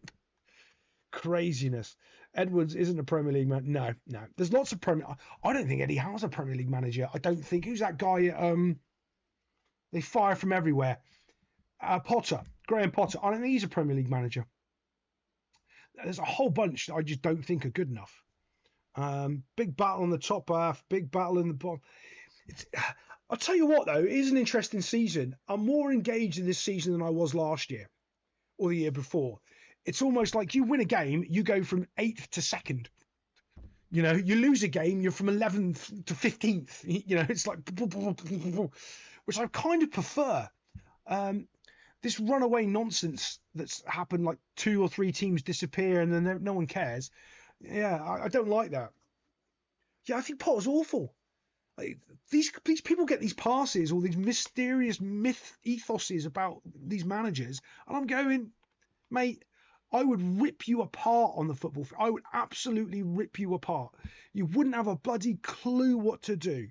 craziness. Edwards isn't a Premier League man. No. There's lots of I don't think Eddie Howe's a Premier League manager. I don't think. Who's that guy? They fire from everywhere. Potter. Graham Potter. I don't think he's a Premier League manager. There's a whole bunch that I just don't think are good enough. Big battle on the top half, big battle in the bottom. I'll tell you what, though, it is an interesting season. I'm more engaged in this season than I was last year. or the year before. It's almost like you win a game, you go from 8th to 2nd. You know, you lose a game, you're from 11th to 15th. You know, it's like, which I kind of prefer. This runaway nonsense that's happened, like 2 or 3 teams disappear and then no one cares. Yeah, I don't like that. Yeah, I think Potter's awful. Like, these people get these passes, all these mysterious ethoses about these managers, and I'm going, mate, I would rip you apart on the football field. I would absolutely rip you apart. You wouldn't have a bloody clue what to do.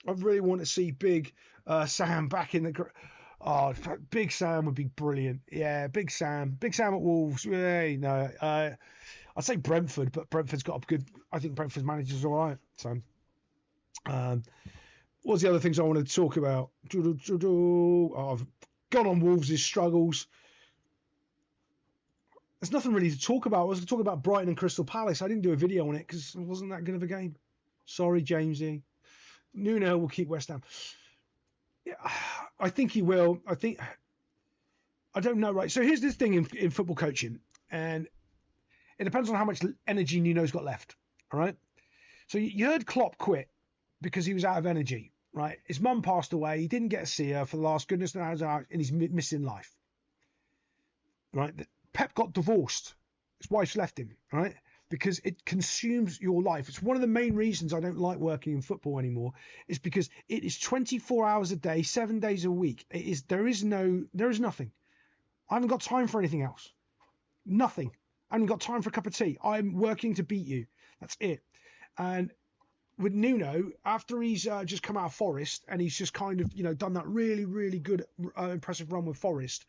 I really want to see Big Sam back in the... Oh, Big Sam would be brilliant. Yeah, Big Sam. Big Sam at Wolves. Yeah, no. I'd say Brentford, but Brentford's got a good... I think Brentford's manager's all right. So, what's the other things I wanted to talk about? Oh, I've gone on Wolves' struggles. There's nothing really to talk about. I was going to talk about Brighton and Crystal Palace. I didn't do a video on it because it wasn't that good of a game. Sorry, Jamesy. Nuno will keep West Ham. Yeah, I think he will. I don't know, right? So here's this thing in football coaching, and it depends on how much energy Nuno's got left, all right? So you heard Klopp quit because he was out of energy, right? His mum passed away. He didn't get to see her for the last goodness knows how, and he's missing life, right? Pep got divorced. His wife's left him, right? Because it consumes your life. It's one of the main reasons I don't like working in football anymore, is because it is 24 hours a day, 7 days a week. There is nothing. I haven't got time for anything else. Nothing. I haven't got time for a cup of tea. I'm working to beat you. That's it. And with Nuno, after he's just come out of Forest and he's just kind of, done that really, really good, impressive run with Forest,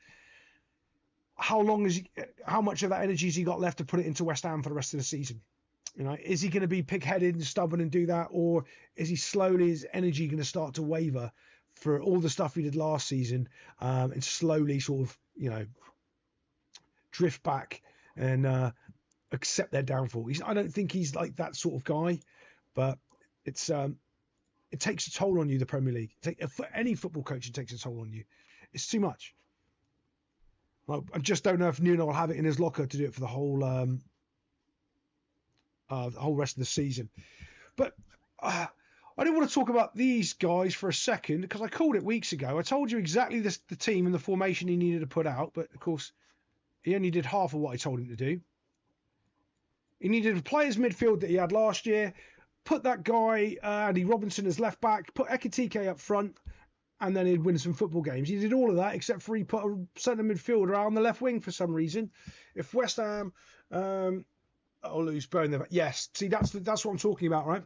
how much of that energy has he got left to put it into West Ham for the rest of the season? Is he going to be pig-headed and stubborn and do that, or is he slowly, his energy going to start to waver for all the stuff he did last season, and slowly sort of, drift back and accept their downfall? I don't think he's like that sort of guy, but it takes a toll on you, the Premier League. For any football coach, it takes a toll on you. It's too much. Well, I just don't know if Nuno will have it in his locker to do it for the whole rest of the season. But I didn't want to talk about these guys for a second because I called it weeks ago. I told you exactly the team and the formation he needed to put out, but of course he only did half of what I told him to do. He needed to play his midfield that he had last year, put that guy Andy Robinson as left back, put Ekitike up front, and then he'd win some football games. He did all of that, except for he put a centre midfielder out on the left wing for some reason. If West Ham lose Bournemouth, yes. See, that's what I'm talking about, right?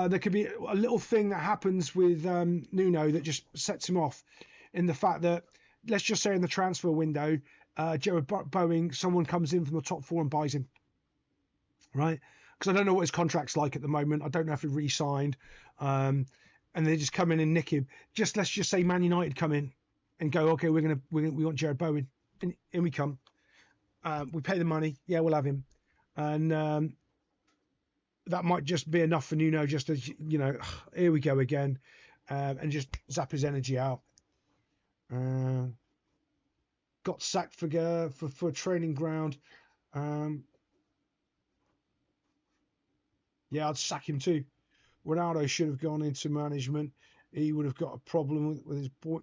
There could be a little thing that happens with Nuno that just sets him off, in the fact that, let's just say in the transfer window, Jared Bowen, someone comes in from the top 4 and buys him, right? Because I don't know what his contract's like at the moment. I don't know if he re-signed. And they just come in and nick him. Let's just say Man United come in and go, okay, we want Jared Bowen. And in we come. We pay the money. Yeah, we'll have him. And that might just be enough for Nuno, just to, here we go again, and just zap his energy out. Got sacked for training ground. Yeah, I'd sack him too. Ronaldo should have gone into management. He would have got a problem with his boy.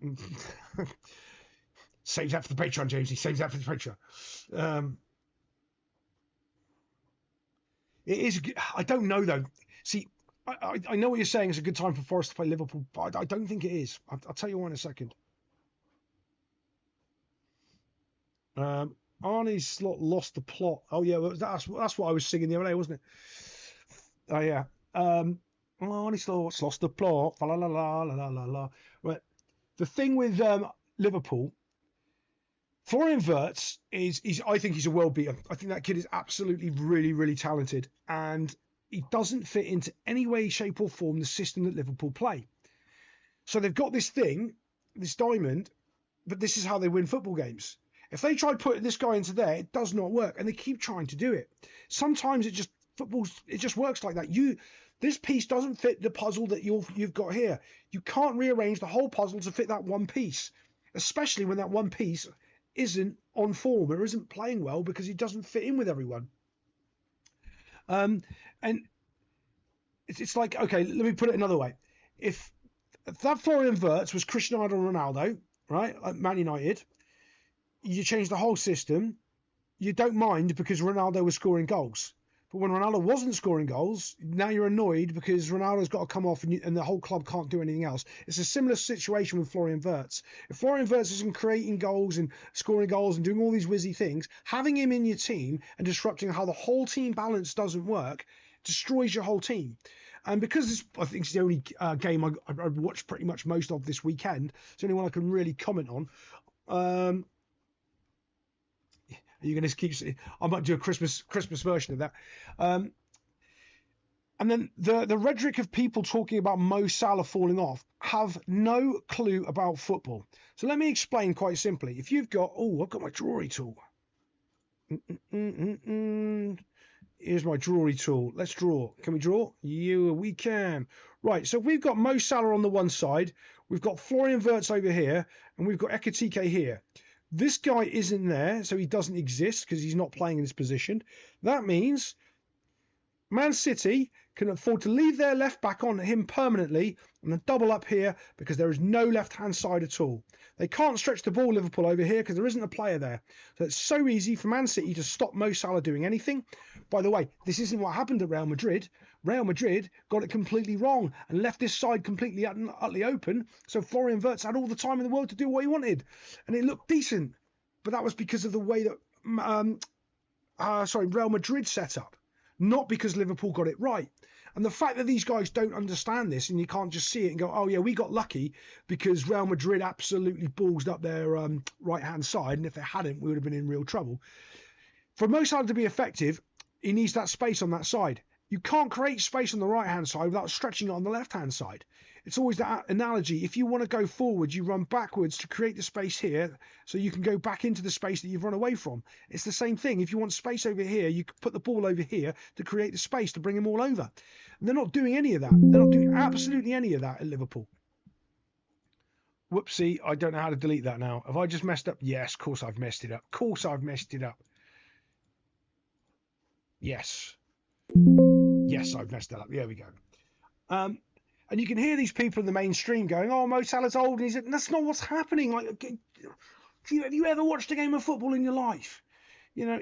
Save that for the Patreon, James. He saves that for the Patreon. It is. I don't know though. See, I know what you're saying. It's a good time for Forest to play Liverpool, but I don't think it is. I'll tell you why in a second. Arnie's slot lost the plot. Oh yeah, that's what I was singing the other day, wasn't it? Oh yeah. Arnie Slots lost the plot. La la la la la la. Right. The thing with Liverpool, Florian Wirtz is I think he's a world beater. I think that kid is absolutely really, really talented, and he doesn't fit into any way, shape or form the system that Liverpool play. So they've got this thing, this diamond, but this is how they win football games. If they try putting this guy into there, it does not work, and they keep trying to do it. Sometimes it just works like that. This piece doesn't fit the puzzle that you've got here. You can't rearrange the whole puzzle to fit that one piece, especially when that one piece isn't on form or isn't playing well because he doesn't fit in with everyone. And it's like, okay, let me put it another way. If that Florian Wirtz was Cristiano Ronaldo, right, like Man United, you change the whole system, you don't mind because Ronaldo was scoring goals. But when Ronaldo wasn't scoring goals, now you're annoyed because Ronaldo's got to come off and the whole club can't do anything else. It's a similar situation with Florian Wirtz. If Florian Wirtz isn't creating goals and scoring goals and doing all these whizzy things, having him in your team and disrupting how the whole team balance doesn't work destroys your whole team. And because this, I think it's the only game I watched pretty much most of this weekend, it's the only one I can really comment on. You're going to keep. I might do a Christmas version of that. And then the rhetoric of people talking about Mo Salah falling off have no clue about football. So let me explain quite simply. If you've got, I've got my drawery tool. Here's my drawery tool. Let's draw. Can we draw? Yeah, we can. Right. So if we've got Mo Salah on the one side, we've got Florian Wirtz over here, and we've got Ekitike here. This guy isn't there, so he doesn't exist because he's not playing in this position. That means Man City can afford to leave their left back on him permanently and then double up here because there is no left-hand side at all. They can't stretch the ball, Liverpool, over here because there isn't a player there. So it's so easy for Man City to stop Mo Salah doing anything. By the way, this isn't what happened at Real Madrid. Real Madrid got it completely wrong and left this side completely utterly open. So Florian Wirtz had all the time in the world to do what he wanted. And it looked decent. But that was because of the way that Real Madrid set up. Not because Liverpool got it right. And the fact that these guys don't understand this and you can't just see it and go, oh yeah, we got lucky because Real Madrid absolutely ballsed up their right-hand side. And if they hadn't, we would have been in real trouble. For Mo Salah to be effective, he needs that space on that side. You can't create space on the right-hand side without stretching it on the left-hand side. It's always that analogy. If you want to go forward, you run backwards to create the space here so you can go back into the space that you've run away from. It's the same thing. If you want space over here, you put the ball over here to create the space to bring them all over. And they're not doing any of that. They're not doing absolutely any of that at Liverpool. Whoopsie, I don't know how to delete that now. Have I just messed up? Yes, of course I've messed it up. Of course I've messed it up. Yes. Yes, I've messed that up. There we go. And you can hear these people in the mainstream going, oh, Mo Salah's old. And he said, that's not what's happening. Like, have you ever watched a game of football in your life? You know,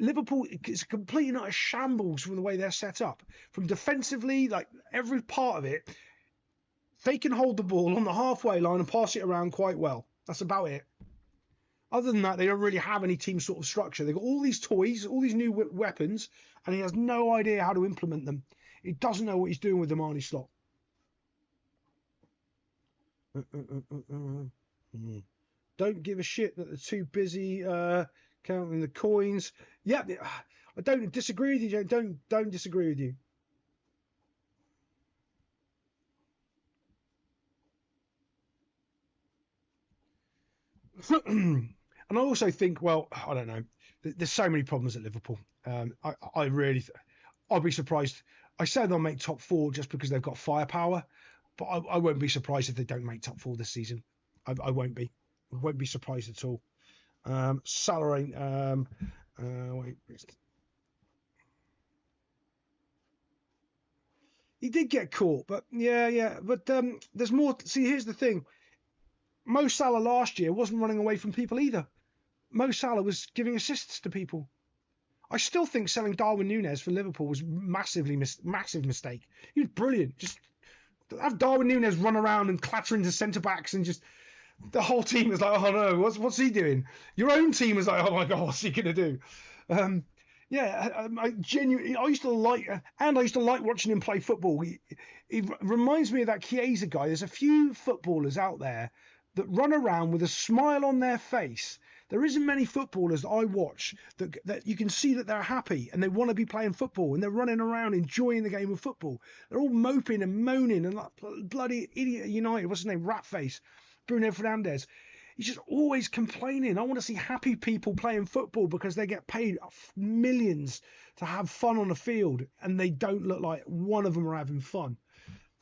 Liverpool is completely not a shambles from the way they're set up. From defensively, like every part of it, they can hold the ball on the halfway line and pass it around quite well. That's about it. Other than that, they don't really have any team sort of structure. They've got all these toys, all these new weapons, and he has no idea how to implement them. He doesn't know what he's doing with them, Arnie Slot. Don't give a shit that they're too busy counting the coins. Yeah, I don't disagree with you, Joe. Don't disagree with you. And I also think, well, I don't know. There's so many problems at Liverpool. I'd be surprised. I say they'll make top four just because they've got firepower, but I won't be surprised if they don't make top four this season. I won't be. I won't be surprised at all. Salah ain't. Wait. He did get caught, but yeah. But there's more. See, here's the thing. Mo Salah last year wasn't running away from people either. Mo Salah was giving assists to people. I still think selling Darwin Núñez for Liverpool was massive mistake. He was brilliant. Just have Darwin Núñez run around and clatter into centre backs and just the whole team is like, oh no, what's he doing? Your own team is like, oh my god, what's he gonna do? I genuinely, I used to like watching him play football. He reminds me of that Chiesa guy. There's a few footballers out there that run around with a smile on their face. There isn't many footballers that I watch that you can see that they're happy and they want to be playing football and they're running around enjoying the game of football. They're all moping and moaning and like bloody idiot United. What's his name? Ratface. Bruno Fernandes. He's just always complaining. I want to see happy people playing football because they get paid millions to have fun on the field and they don't look like one of them are having fun.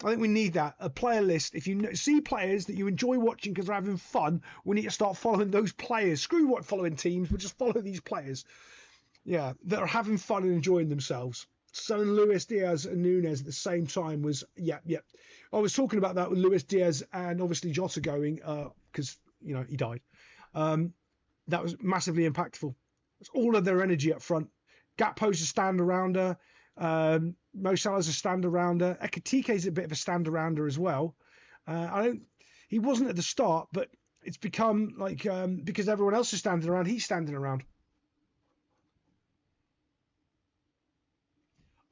I think we need that, a player list. If you see players that you enjoy watching because they're having fun, we need to start following those players. Screw what following teams, we'll just follow these players. Yeah, that are having fun and enjoying themselves. Selling Luis Diaz and Nunes at the same time was, yeah. I was talking about that with Luis Diaz and obviously Jota going, because, you know, he died. That was massively impactful. It's all of their energy up front. Gakpo's a stand-arounder. Mo Salah's a stand-arounder. Ekitike's a bit of a stand-arounder as well. He wasn't at the start, but it's become like, because everyone else is standing around, he's standing around.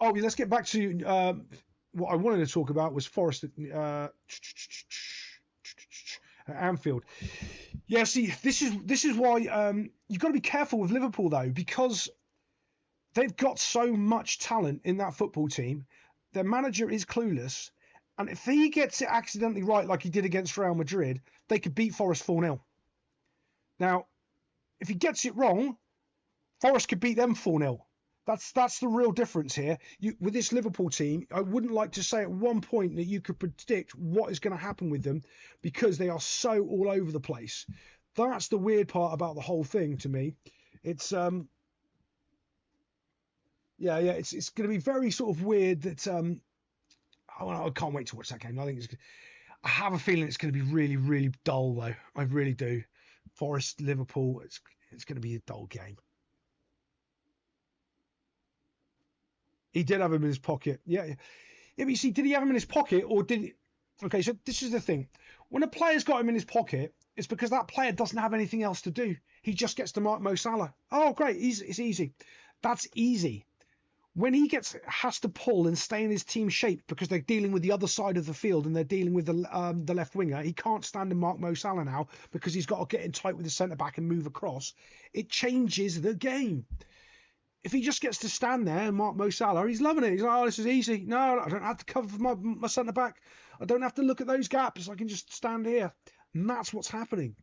Oh, let's get back to what I wanted to talk about was Forest at Anfield. Yeah, see, this is why you've got to be careful with Liverpool though, because they've got so much talent in that football team. Their manager is clueless, and if he gets it accidentally right, like he did against Real Madrid, they could beat Forest 4-0. Now, if he gets it wrong, Forest could beat them 4-0. That's the real difference here. With this Liverpool team, I wouldn't like to say at one point that you could predict what is going to happen with them because they are so all over the place. That's the weird part about the whole thing to me. It's it's going to be very sort of weird that I can't wait to watch that game. I have a feeling it's going to be really, really dull though. I really do. Forest, Liverpool, it's going to be a dull game. He did have him in his pocket. Yeah, but you see, did he have him in his pocket or did he? Okay, so this is the thing. When a player's got him in his pocket, it's because that player doesn't have anything else to do. He just gets to mark Mo Salah. Oh, great. It's easy. That's easy. When he has to pull and stay in his team shape because they're dealing with the other side of the field and they're dealing with the left winger, he can't stand and mark Mo Salah now because he's got to get in tight with the centre-back and move across. It changes the game. If he just gets to stand there and mark Mo Salah, he's loving it. He's like, oh, this is easy. No, I don't have to cover my centre-back. I don't have to look at those gaps. I can just stand here. And that's what's happening.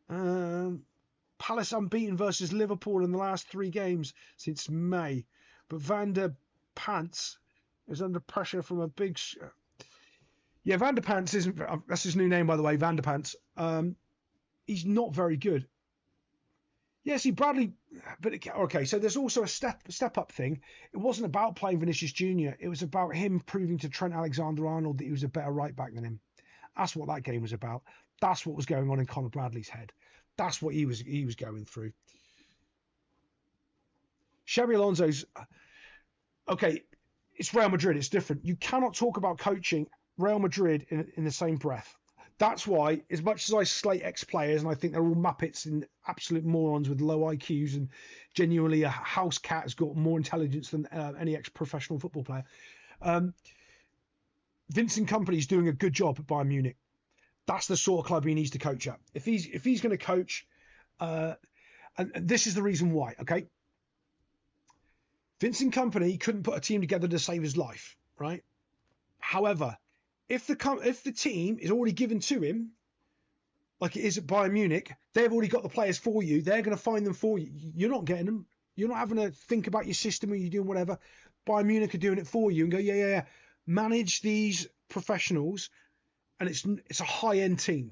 Palace unbeaten versus Liverpool in the last 3 games since May. But Van der Pants is under pressure from a big... Van der Pants isn't... That's his new name, by the way, Van der Pants. He's not very good. Yeah, see, Bradley, but okay, so there's also a step up thing. It wasn't about playing Vinicius Jr. It was about him proving to Trent Alexander-Arnold that he was a better right back than him. That's what that game was about. That's what was going on in Conor Bradley's head. That's what he was going through. Xabi Alonso's okay. It's Real Madrid. It's different. You cannot talk about coaching Real Madrid in the same breath. That's why, as much as I slate ex-players, and I think they're all muppets and absolute morons with low IQs, and genuinely a house cat has got more intelligence than any ex-professional football player, Vincent Kompany's doing a good job at Bayern Munich. That's the sort of club he needs to coach at. If he's going to coach, and this is the reason why, okay? Vincent Kompany couldn't put a team together to save his life, right? However, if the team is already given to him, like it is at Bayern Munich, they've already got the players for you. They're going to find them for you. You're not getting them. You're not having to think about your system or you're doing whatever. Bayern Munich are doing it for you and go, yeah. Manage these professionals, and it's a high-end team.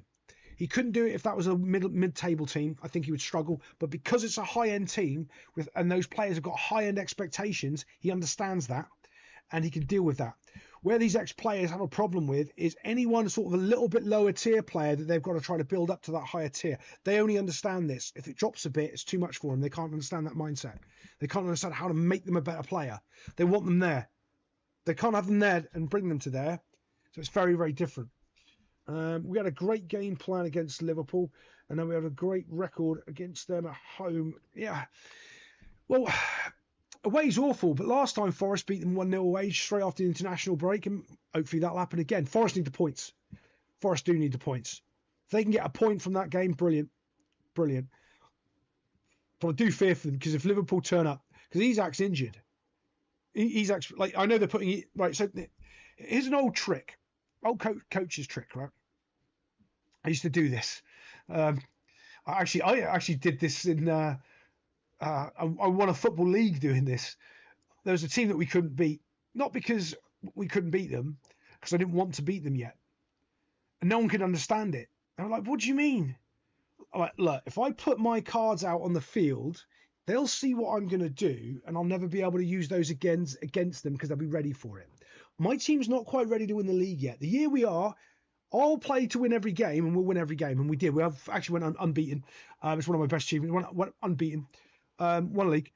He couldn't do it if that was a mid-table team. I think he would struggle. But because it's a high-end team and those players have got high-end expectations, he understands that and he can deal with that. Where these ex-players have a problem with is anyone sort of a little bit lower tier player that they've got to try to build up to that higher tier. They only understand this. If it drops a bit, it's too much for them. They can't understand that mindset. They can't understand how to make them a better player. They want them there. They can't have them there and bring them to there. So it's very, very different. We had a great game plan against Liverpool, and then we had a great record against them at home. Yeah. Well, away's awful, but last time Forest beat them 1-0 away straight after the international break, and hopefully that'll happen again. Forest need the points. Forest do need the points. If they can get a point from that game, brilliant. Brilliant. But I do fear for them, because if Liverpool turn up, because Isak's injured. Isak's, like, I know they're putting, right, so here's an old trick. Old coach's trick, right? I used to do this. I actually did this in... I won a football league doing this. There was a team that we couldn't beat, not because we couldn't beat them, because I didn't want to beat them yet. And no one could understand it. And I'm like, what do you mean? I'm like, look, if I put my cards out on the field, they'll see what I'm going to do, and I'll never be able to use those against them because they'll be ready for it. My team's not quite ready to win the league yet. The year we are, I'll play to win every game, and we'll win every game. And we did. We have actually went unbeaten. It's one of my best achievements. Went unbeaten. Won a league.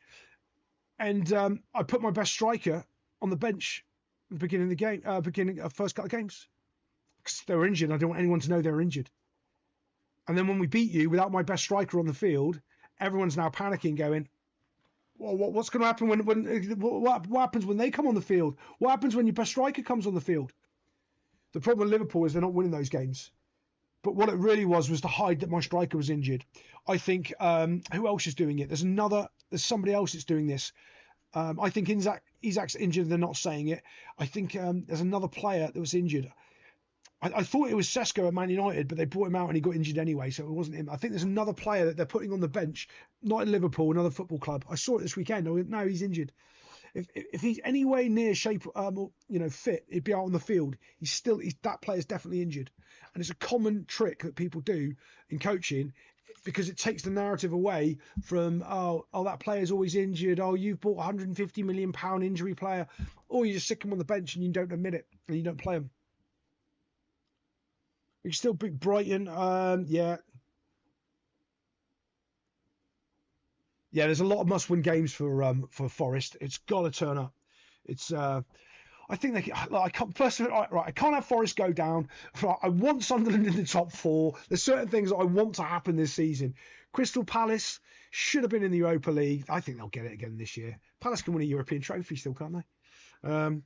And I put my best striker on the bench at the beginning of the game, beginning of first couple of games. Because they were injured. I didn't want anyone to know they were injured. And then when we beat you without my best striker on the field, everyone's now panicking, going, well, what's going to happen what happens when they come on the field? What happens when your best striker comes on the field? The problem with Liverpool is they're not winning those games. But what it really was to hide that my striker was injured. I think, who else is doing it? There's somebody else that's doing this. I think Isak's injured, they're not saying it. I think there's another player that was injured. I thought it was Sesko at Man United, but they brought him out and he got injured anyway, so it wasn't him. I think there's another player that they're putting on the bench, not in Liverpool, another football club. I saw it this weekend. No, he's injured. If he's any way near shape, fit, he'd be out on the field. That player's definitely injured, and it's a common trick that people do in coaching because it takes the narrative away from that player's always injured. Oh, you've bought a £150 million injury player, or you just stick him on the bench and you don't admit it and you don't play him. We can still beat Brighton. Yeah. Yeah, there's a lot of must-win games for Forest. It's got to turn up. It's. I think they. I can't. I can't have Forest go down. I want Sunderland in the top 4. There's certain things that I want to happen this season. Crystal Palace should have been in the Europa League. I think they'll get it again this year. Palace can win a European trophy still, can't they?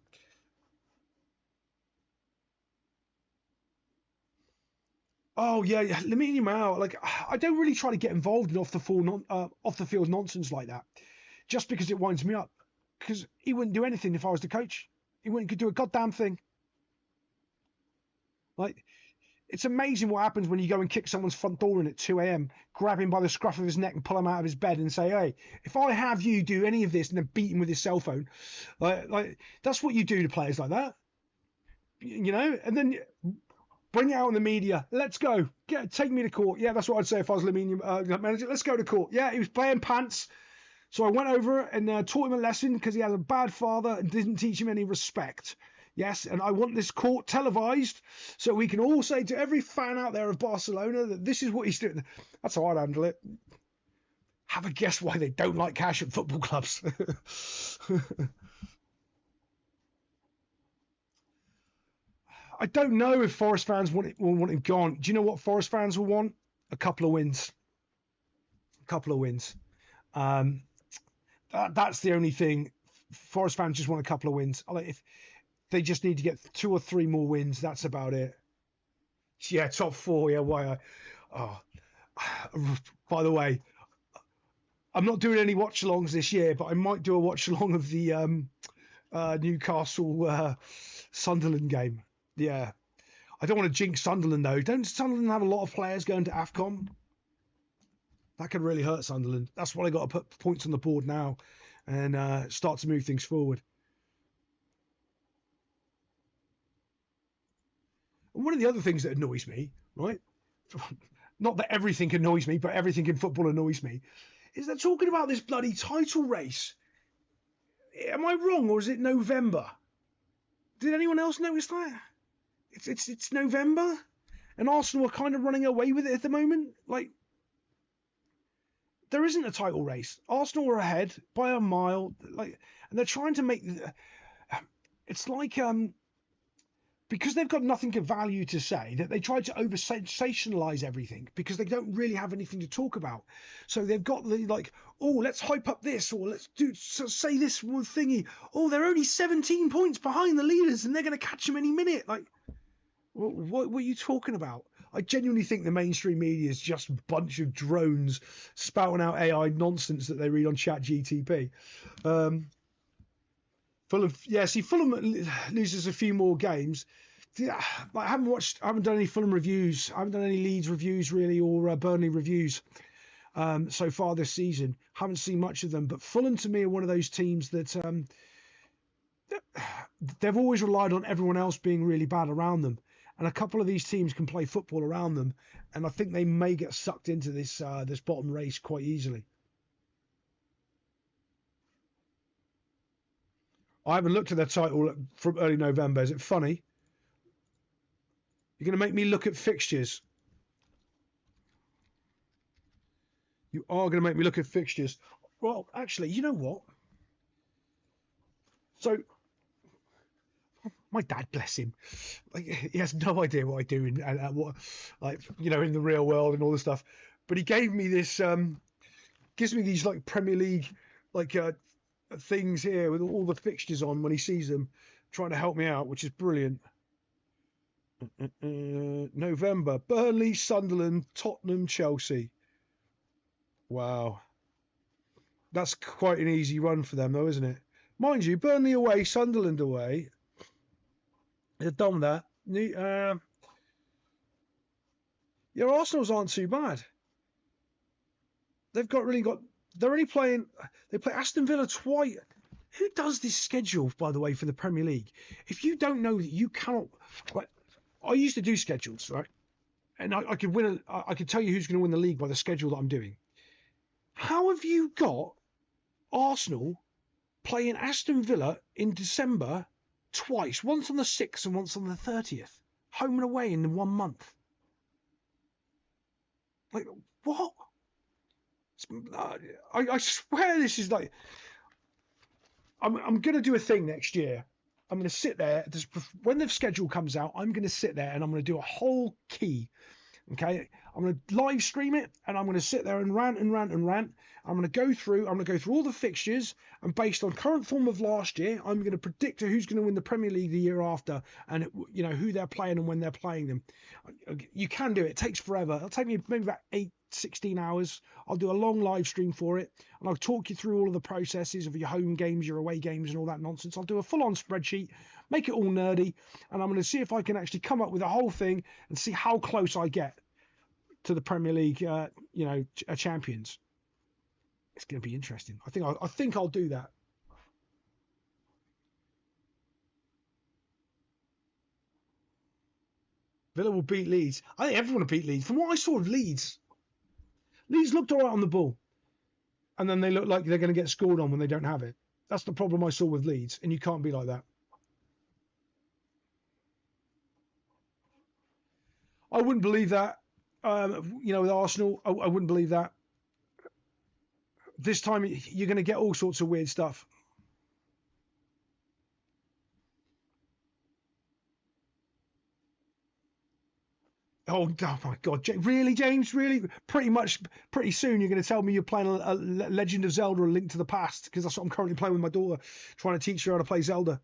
Oh yeah, Lamine Yamal. Like, I don't really try to get involved in off the field nonsense like that, just because it winds me up. Because he wouldn't do anything if I was the coach. He wouldn't could do a goddamn thing. Like, it's amazing what happens when you go and kick someone's front door in at 2 a.m., grab him by the scruff of his neck and pull him out of his bed and say, "Hey, if I have you do any of this," and then beat him with his cell phone, like that's what you do to players like that, and then. Bring it out in the media. Let's go. Take me to court. Yeah, that's what I'd say if I was Lamine manager. Let's go to court. Yeah, he was playing pants. So I went over and taught him a lesson because he had a bad father and didn't teach him any respect. Yes, and I want this court televised so we can all say to every fan out there of Barcelona that this is what he's doing. That's how I'd handle it. Have a guess why they don't like cash at football clubs. I don't know if Forest fans will want him gone. Do you know what Forest fans will want? A couple of wins. That's the only thing. Forest fans just want a couple of wins. If they just need to get 2 or 3 more wins, that's about it. Yeah, top 4. Yeah, why? By the way, I'm not doing any watch-alongs this year, but I might do a watch-along of the Newcastle Sunderland game. Yeah. I don't want to jinx Sunderland, though. Don't Sunderland have a lot of players going to AFCON? That could really hurt Sunderland. That's why I got to put points on the board now and start to move things forward. And one of the other things that annoys me, right? Not that everything annoys me, but everything in football annoys me, is they're talking about this bloody title race. Am I wrong, or is it November? Did anyone else notice that? It's November, and Arsenal are kind of running away with it at the moment. Like, there isn't a title race. Arsenal are ahead by a mile, and they're trying to make. It's like because they've got nothing of value to say, that they try to over sensationalize everything because they don't really have anything to talk about. So they've got let's hype up this, or let's say this one thingy. Oh, they're only 17 points behind the leaders and they're going to catch them any minute. Like, what are you talking about? I genuinely think the mainstream media is just a bunch of drones spouting out AI nonsense that they read on ChatGTP. Fulham loses a few more games. I haven't done any Fulham reviews. I haven't done any Leeds reviews really, or Burnley reviews so far this season. Haven't seen much of them. But Fulham to me are one of those teams that they've always relied on everyone else being really bad around them. And a couple of these teams can play football around them. And I think they may get sucked into this this bottom race quite easily. I haven't looked at their title from early November. Is it funny? You're going to make me look at fixtures. You are going to make me look at fixtures. Well, actually, you know what? So, my dad, bless him, like, he has no idea what I do and what, like, you know, in the real world and all this stuff. But he gave me this, gives me these like Premier League, like things here with all the fixtures on when he sees them, trying to help me out, which is brilliant. November: Burnley, Sunderland, Tottenham, Chelsea. Wow, that's quite an easy run for them, though, isn't it? Mind you, Burnley away, Sunderland away. They've done that. Yeah, Arsenal's aren't too bad. They've really got. They're only playing. They play Aston Villa twice. Who does this schedule, by the way, for the Premier League? If you don't know that you cannot. Right, I used to do schedules, right? And I could win. I could tell you who's going to win the league by the schedule that I'm doing. How have you got Arsenal playing Aston Villa in December twice, once on the 6th and once on the 30th, home and away in 1 month? Like, what? I swear this is like... I'm going to do a thing next year. I'm going to sit there. When the schedule comes out, I'm going to sit there and I'm going to do a whole key. Okay, I'm going to live stream it and I'm going to sit there and rant and rant and rant. I'm going to go through all the fixtures, and based on current form of last year, I'm going to predict who's going to win the Premier League the year after, and you know who they're playing and when they're playing them. You can do it. It takes forever. It'll take me maybe about 16 hours. I'll do a long live stream for it, and I'll talk you through all of the processes of your home games, your away games, and all that nonsense. I'll do a full-on spreadsheet, make it all nerdy, and I'm going to see if I can actually come up with a whole thing and see how close I get to the Premier League, champions. It's going to be interesting. I think I'll do that. Villa will beat Leeds. I think everyone will beat Leeds. From what I saw of Leeds looked all right on the ball, and then they look like they're going to get scored on when they don't have it. That's the problem I saw with Leeds, and you can't be like that. I wouldn't believe that. With Arsenal, I wouldn't believe that. This time, you're going to get all sorts of weird stuff. Oh my God, really, James? Really? Pretty soon you're going to tell me you're playing a Legend of Zelda: A Link to the Past, because that's what I'm currently playing with my daughter, trying to teach her how to play Zelda.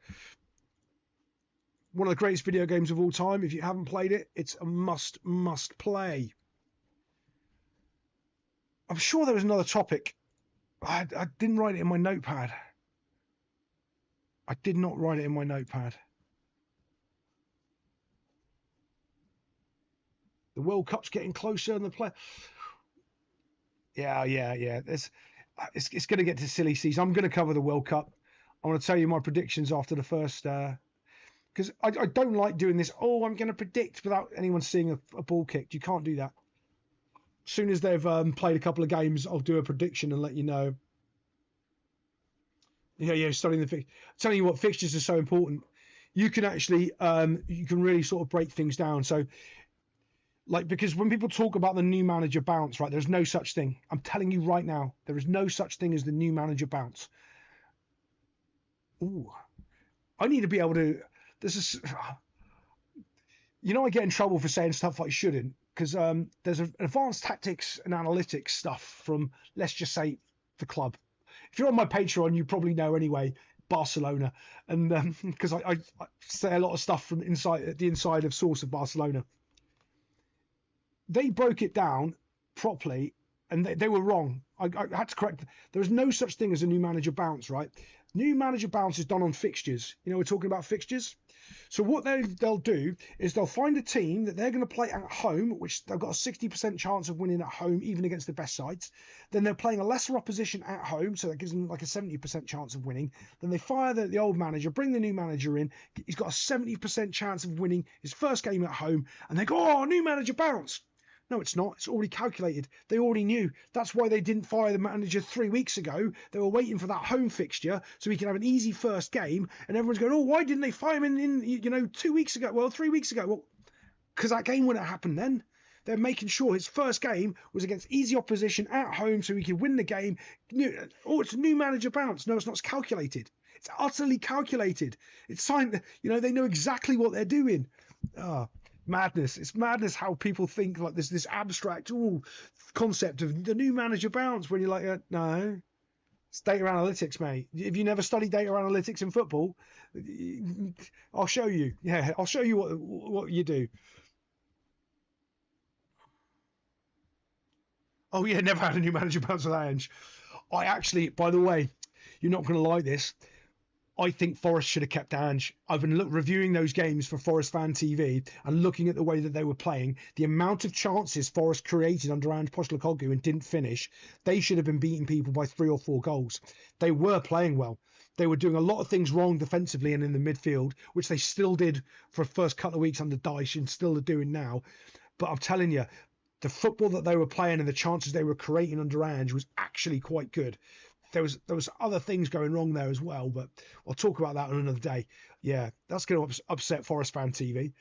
One of the greatest video games of all time. If you haven't played it, it's a must play. I'm sure there was another topic. I didn't write it in my notepad. I did not write it in my notepad. The World Cup's getting closer, and the play. Yeah. It's going to get to silly season. I'm going to cover the World Cup. I want to tell you my predictions after the first, because I don't like doing this. Oh, I'm going to predict without anyone seeing a ball kicked. You can't do that. As soon as they've played a couple of games, I'll do a prediction and let you know. Yeah, studying telling you what, fixtures are so important. You can actually, you can really sort of break things down. So, like, because when people talk about the new manager bounce, right, there's no such thing. I'm telling you right now, there is no such thing as the new manager bounce. Ooh, I need to be able to. This is, I get in trouble for saying stuff I shouldn't, because there's an advanced tactics and analytics stuff from, let's just say, the club. If you're on my Patreon, you probably know anyway, Barcelona, and because I say a lot of stuff from the inside of source of Barcelona. They broke it down properly, and they were wrong. I had to correct. There is no such thing as a new manager bounce, right? New manager bounce is done on fixtures. You know, we're talking about fixtures. So what they'll do is they'll find a team that they're going to play at home, which they've got a 60% chance of winning at home, even against the best sides. Then they're playing a lesser opposition at home, so that gives them like a 70% chance of winning. Then they fire the old manager, bring the new manager in. He's got a 70% chance of winning his first game at home, and they go, oh, new manager bounce. No, it's not. It's already calculated. They already knew. That's why they didn't fire the manager 3 weeks ago. They were waiting for that home fixture so he can have an easy first game. And everyone's going, oh, why didn't they fire him in 2 weeks ago? Well, 3 weeks ago. Well, because that game wouldn't happen then. They're making sure his first game was against easy opposition at home so he could win the game. Oh, it's a new manager bounce. No, it's not. It's calculated. It's utterly calculated. It's signed. They know exactly what they're doing. Madness. It's madness how people think like there's this abstract concept of the new manager bounce when you're like, no, it's data analytics, mate. If you never studied data analytics in football, I'll show you. Yeah, I'll show you what you do. Oh yeah, never had a new manager bounce with Ange. I actually, by the way, you're not going to like this. I think Forest should have kept Ange. I've been reviewing those games for Forest Fan TV and looking at the way that they were playing. The amount of chances Forest created under Ange Postecoglou and didn't finish, they should have been beating people by 3 or 4 goals. They were playing well. They were doing a lot of things wrong defensively and in the midfield, which they still did for the first couple of weeks under Dyche and still are doing now. But I'm telling you, the football that they were playing and the chances they were creating under Ange was actually quite good. There was other things going wrong there as well, but I'll talk about that on another day. Yeah, that's going to upset Forest Fan TV.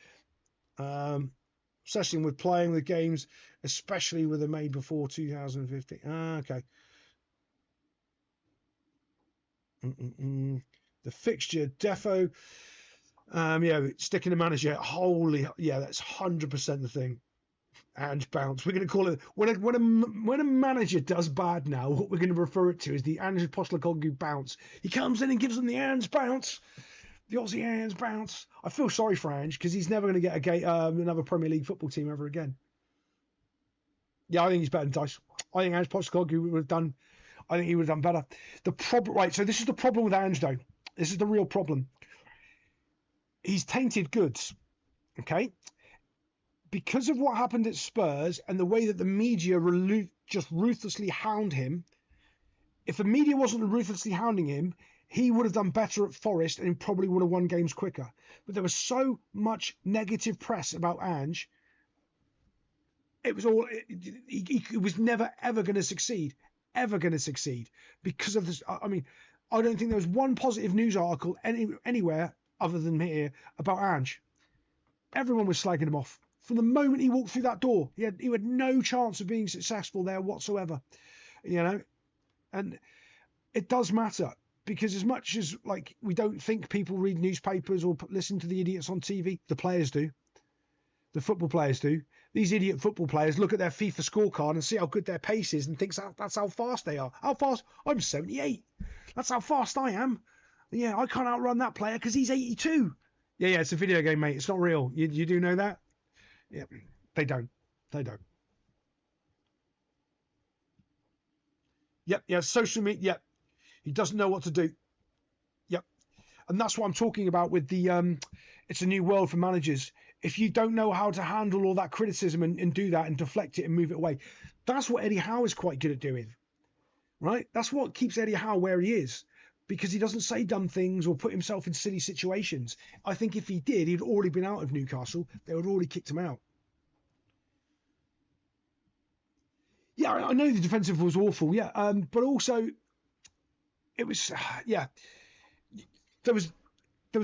Obsessing with playing the games, especially with the made before 2015. Okay. The fixture defo. Sticking the manager. Holy, yeah, that's 100% the thing. Ange bounce. We're going to call it when a manager does bad now. What we're going to refer it to is the Ange Postecoglou bounce. He comes in and gives them the Ange bounce, the Aussie Ange bounce. I feel sorry for Ange because he's never going to get another Premier League football team ever again. Yeah, I think he's better than Dyche. I think Ange Postecoglou would have done. I think he would have done better. The problem, right? So this is the problem with Ange, though. This is the real problem. He's tainted goods. Okay. Because of what happened at Spurs and the way that the media just ruthlessly hound him, if the media wasn't ruthlessly hounding him, he would have done better at Forest and he probably would have won games quicker. But there was so much negative press about Ange. It was all he was never ever going to succeed, because of this. I mean, I don't think there was one positive news article anywhere other than here about Ange. Everyone was slagging him off. From the moment he walked through that door, he had no chance of being successful there whatsoever, and it does matter because as much as like we don't think people read newspapers or listen to the idiots on TV, the players do, the football players do. These idiot football players look at their FIFA scorecard and see how good their pace is and thinks that's how fast they are. How fast? I'm 78. That's how fast I am. Yeah, I can't outrun that player because he's 82. Yeah, it's a video game, mate. It's not real. You do know that? Yeah, they don't. Yep, yeah, social media. Yep, he doesn't know what to do. Yep, and that's what I'm talking about with the. It's a new world for managers. If you don't know how to handle all that criticism and do that and deflect it and move it away, that's what Eddie Howe is quite good at doing. Right? That's what keeps Eddie Howe where he is. Because he doesn't say dumb things or put himself in silly situations. I think if he did, he'd already been out of Newcastle. They would already kicked him out. Yeah, I know the defensive was awful. Yeah, but also it was. Yeah, there was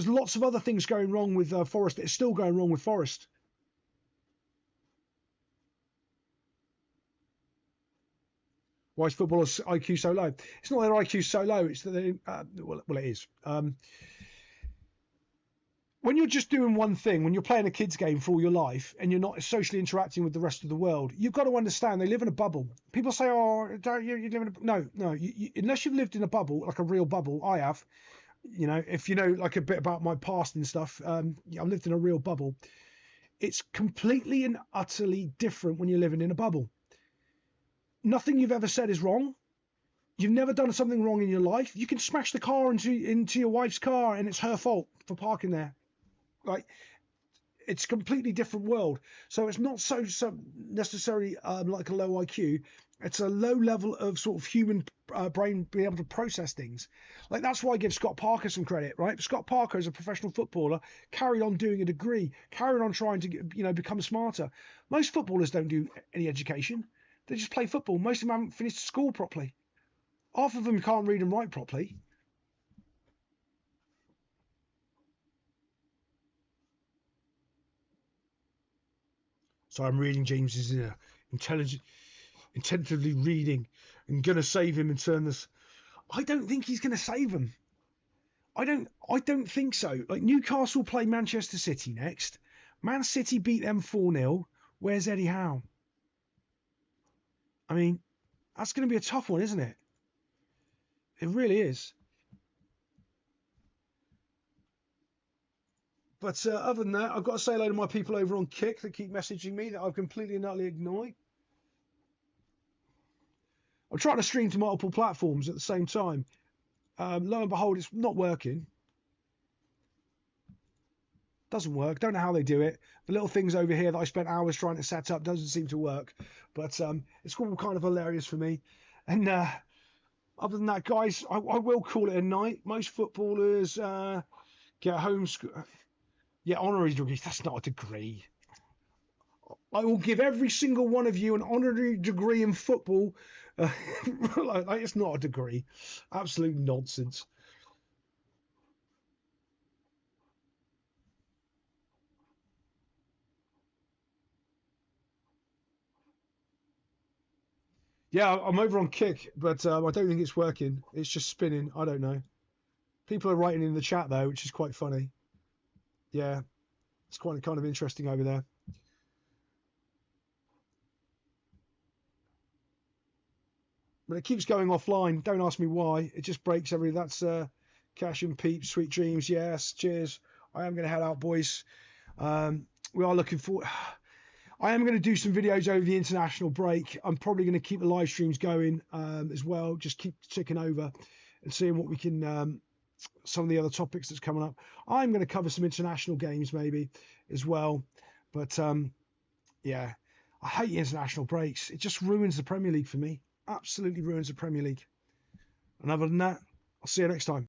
lots of other things going wrong with Forest. It's still going wrong with Forest. Why is footballers' IQ so low? It's not their IQ so low. It's that they, it is. When you're just doing one thing, when you're playing a kids game for all your life and you're not socially interacting with the rest of the world, you've got to understand they live in a bubble. People say, "Oh, don't you live in a?" No. Unless you've lived in a bubble, like a real bubble, I have. If you know like a bit about my past and stuff, I've lived in a real bubble. It's completely and utterly different when you're living in a bubble. Nothing you've ever said is wrong. You've never done something wrong in your life. You can smash the car into your wife's car and it's her fault for parking there. Like, it's a completely different world. So it's not so necessarily like a low IQ. It's a low level of sort of human brain being able to process things. Like, that's why I give Scott Parker some credit, right? Scott Parker, as a professional footballer, carried on doing a degree, carried on trying to, become smarter. Most footballers don't do any education. They just play football. Most of them haven't finished school properly. Half of them can't read and write properly. So I'm reading James's intensively reading and gonna save him and turn this. I don't think he's gonna save him. I don't think so. Like, Newcastle play Manchester City next. Man City beat them 4-0. Where's Eddie Howe? I mean, that's going to be a tough one, isn't it? It really is. But other than that, I've got to say hello to my people over on Kick that keep messaging me that I've completely and utterly ignored. I'm trying to stream to multiple platforms at the same time. Lo and behold, it's not working. Doesn't work. Don't know how they do it. The little things over here that I spent hours trying to set up doesn't seem to work. But it's all kind of hilarious for me. And other than that, guys, I will call it a night. Most footballers get home. Yeah, honorary degrees. That's not a degree. I will give every single one of you an honorary degree in football. Like, it's not a degree. Absolute nonsense. Yeah, I'm over on Kick, but I don't think it's working. It's just spinning. I don't know. People are writing in the chat though, which is quite funny. Yeah, it's quite kind of interesting over there. But it keeps going offline. Don't ask me why. It just breaks every. That's Cash and Peep, Sweet Dreams. Yes, cheers. I am going to head out, boys. We are looking for. I am going to do some videos over the international break. I'm probably going to keep the live streams going as well. Just keep ticking over and seeing what we can. Some of the other topics that's coming up. I'm going to cover some international games maybe as well. But yeah, I hate international breaks. It just ruins the Premier League for me. Absolutely ruins the Premier League. And other than that, I'll see you next time.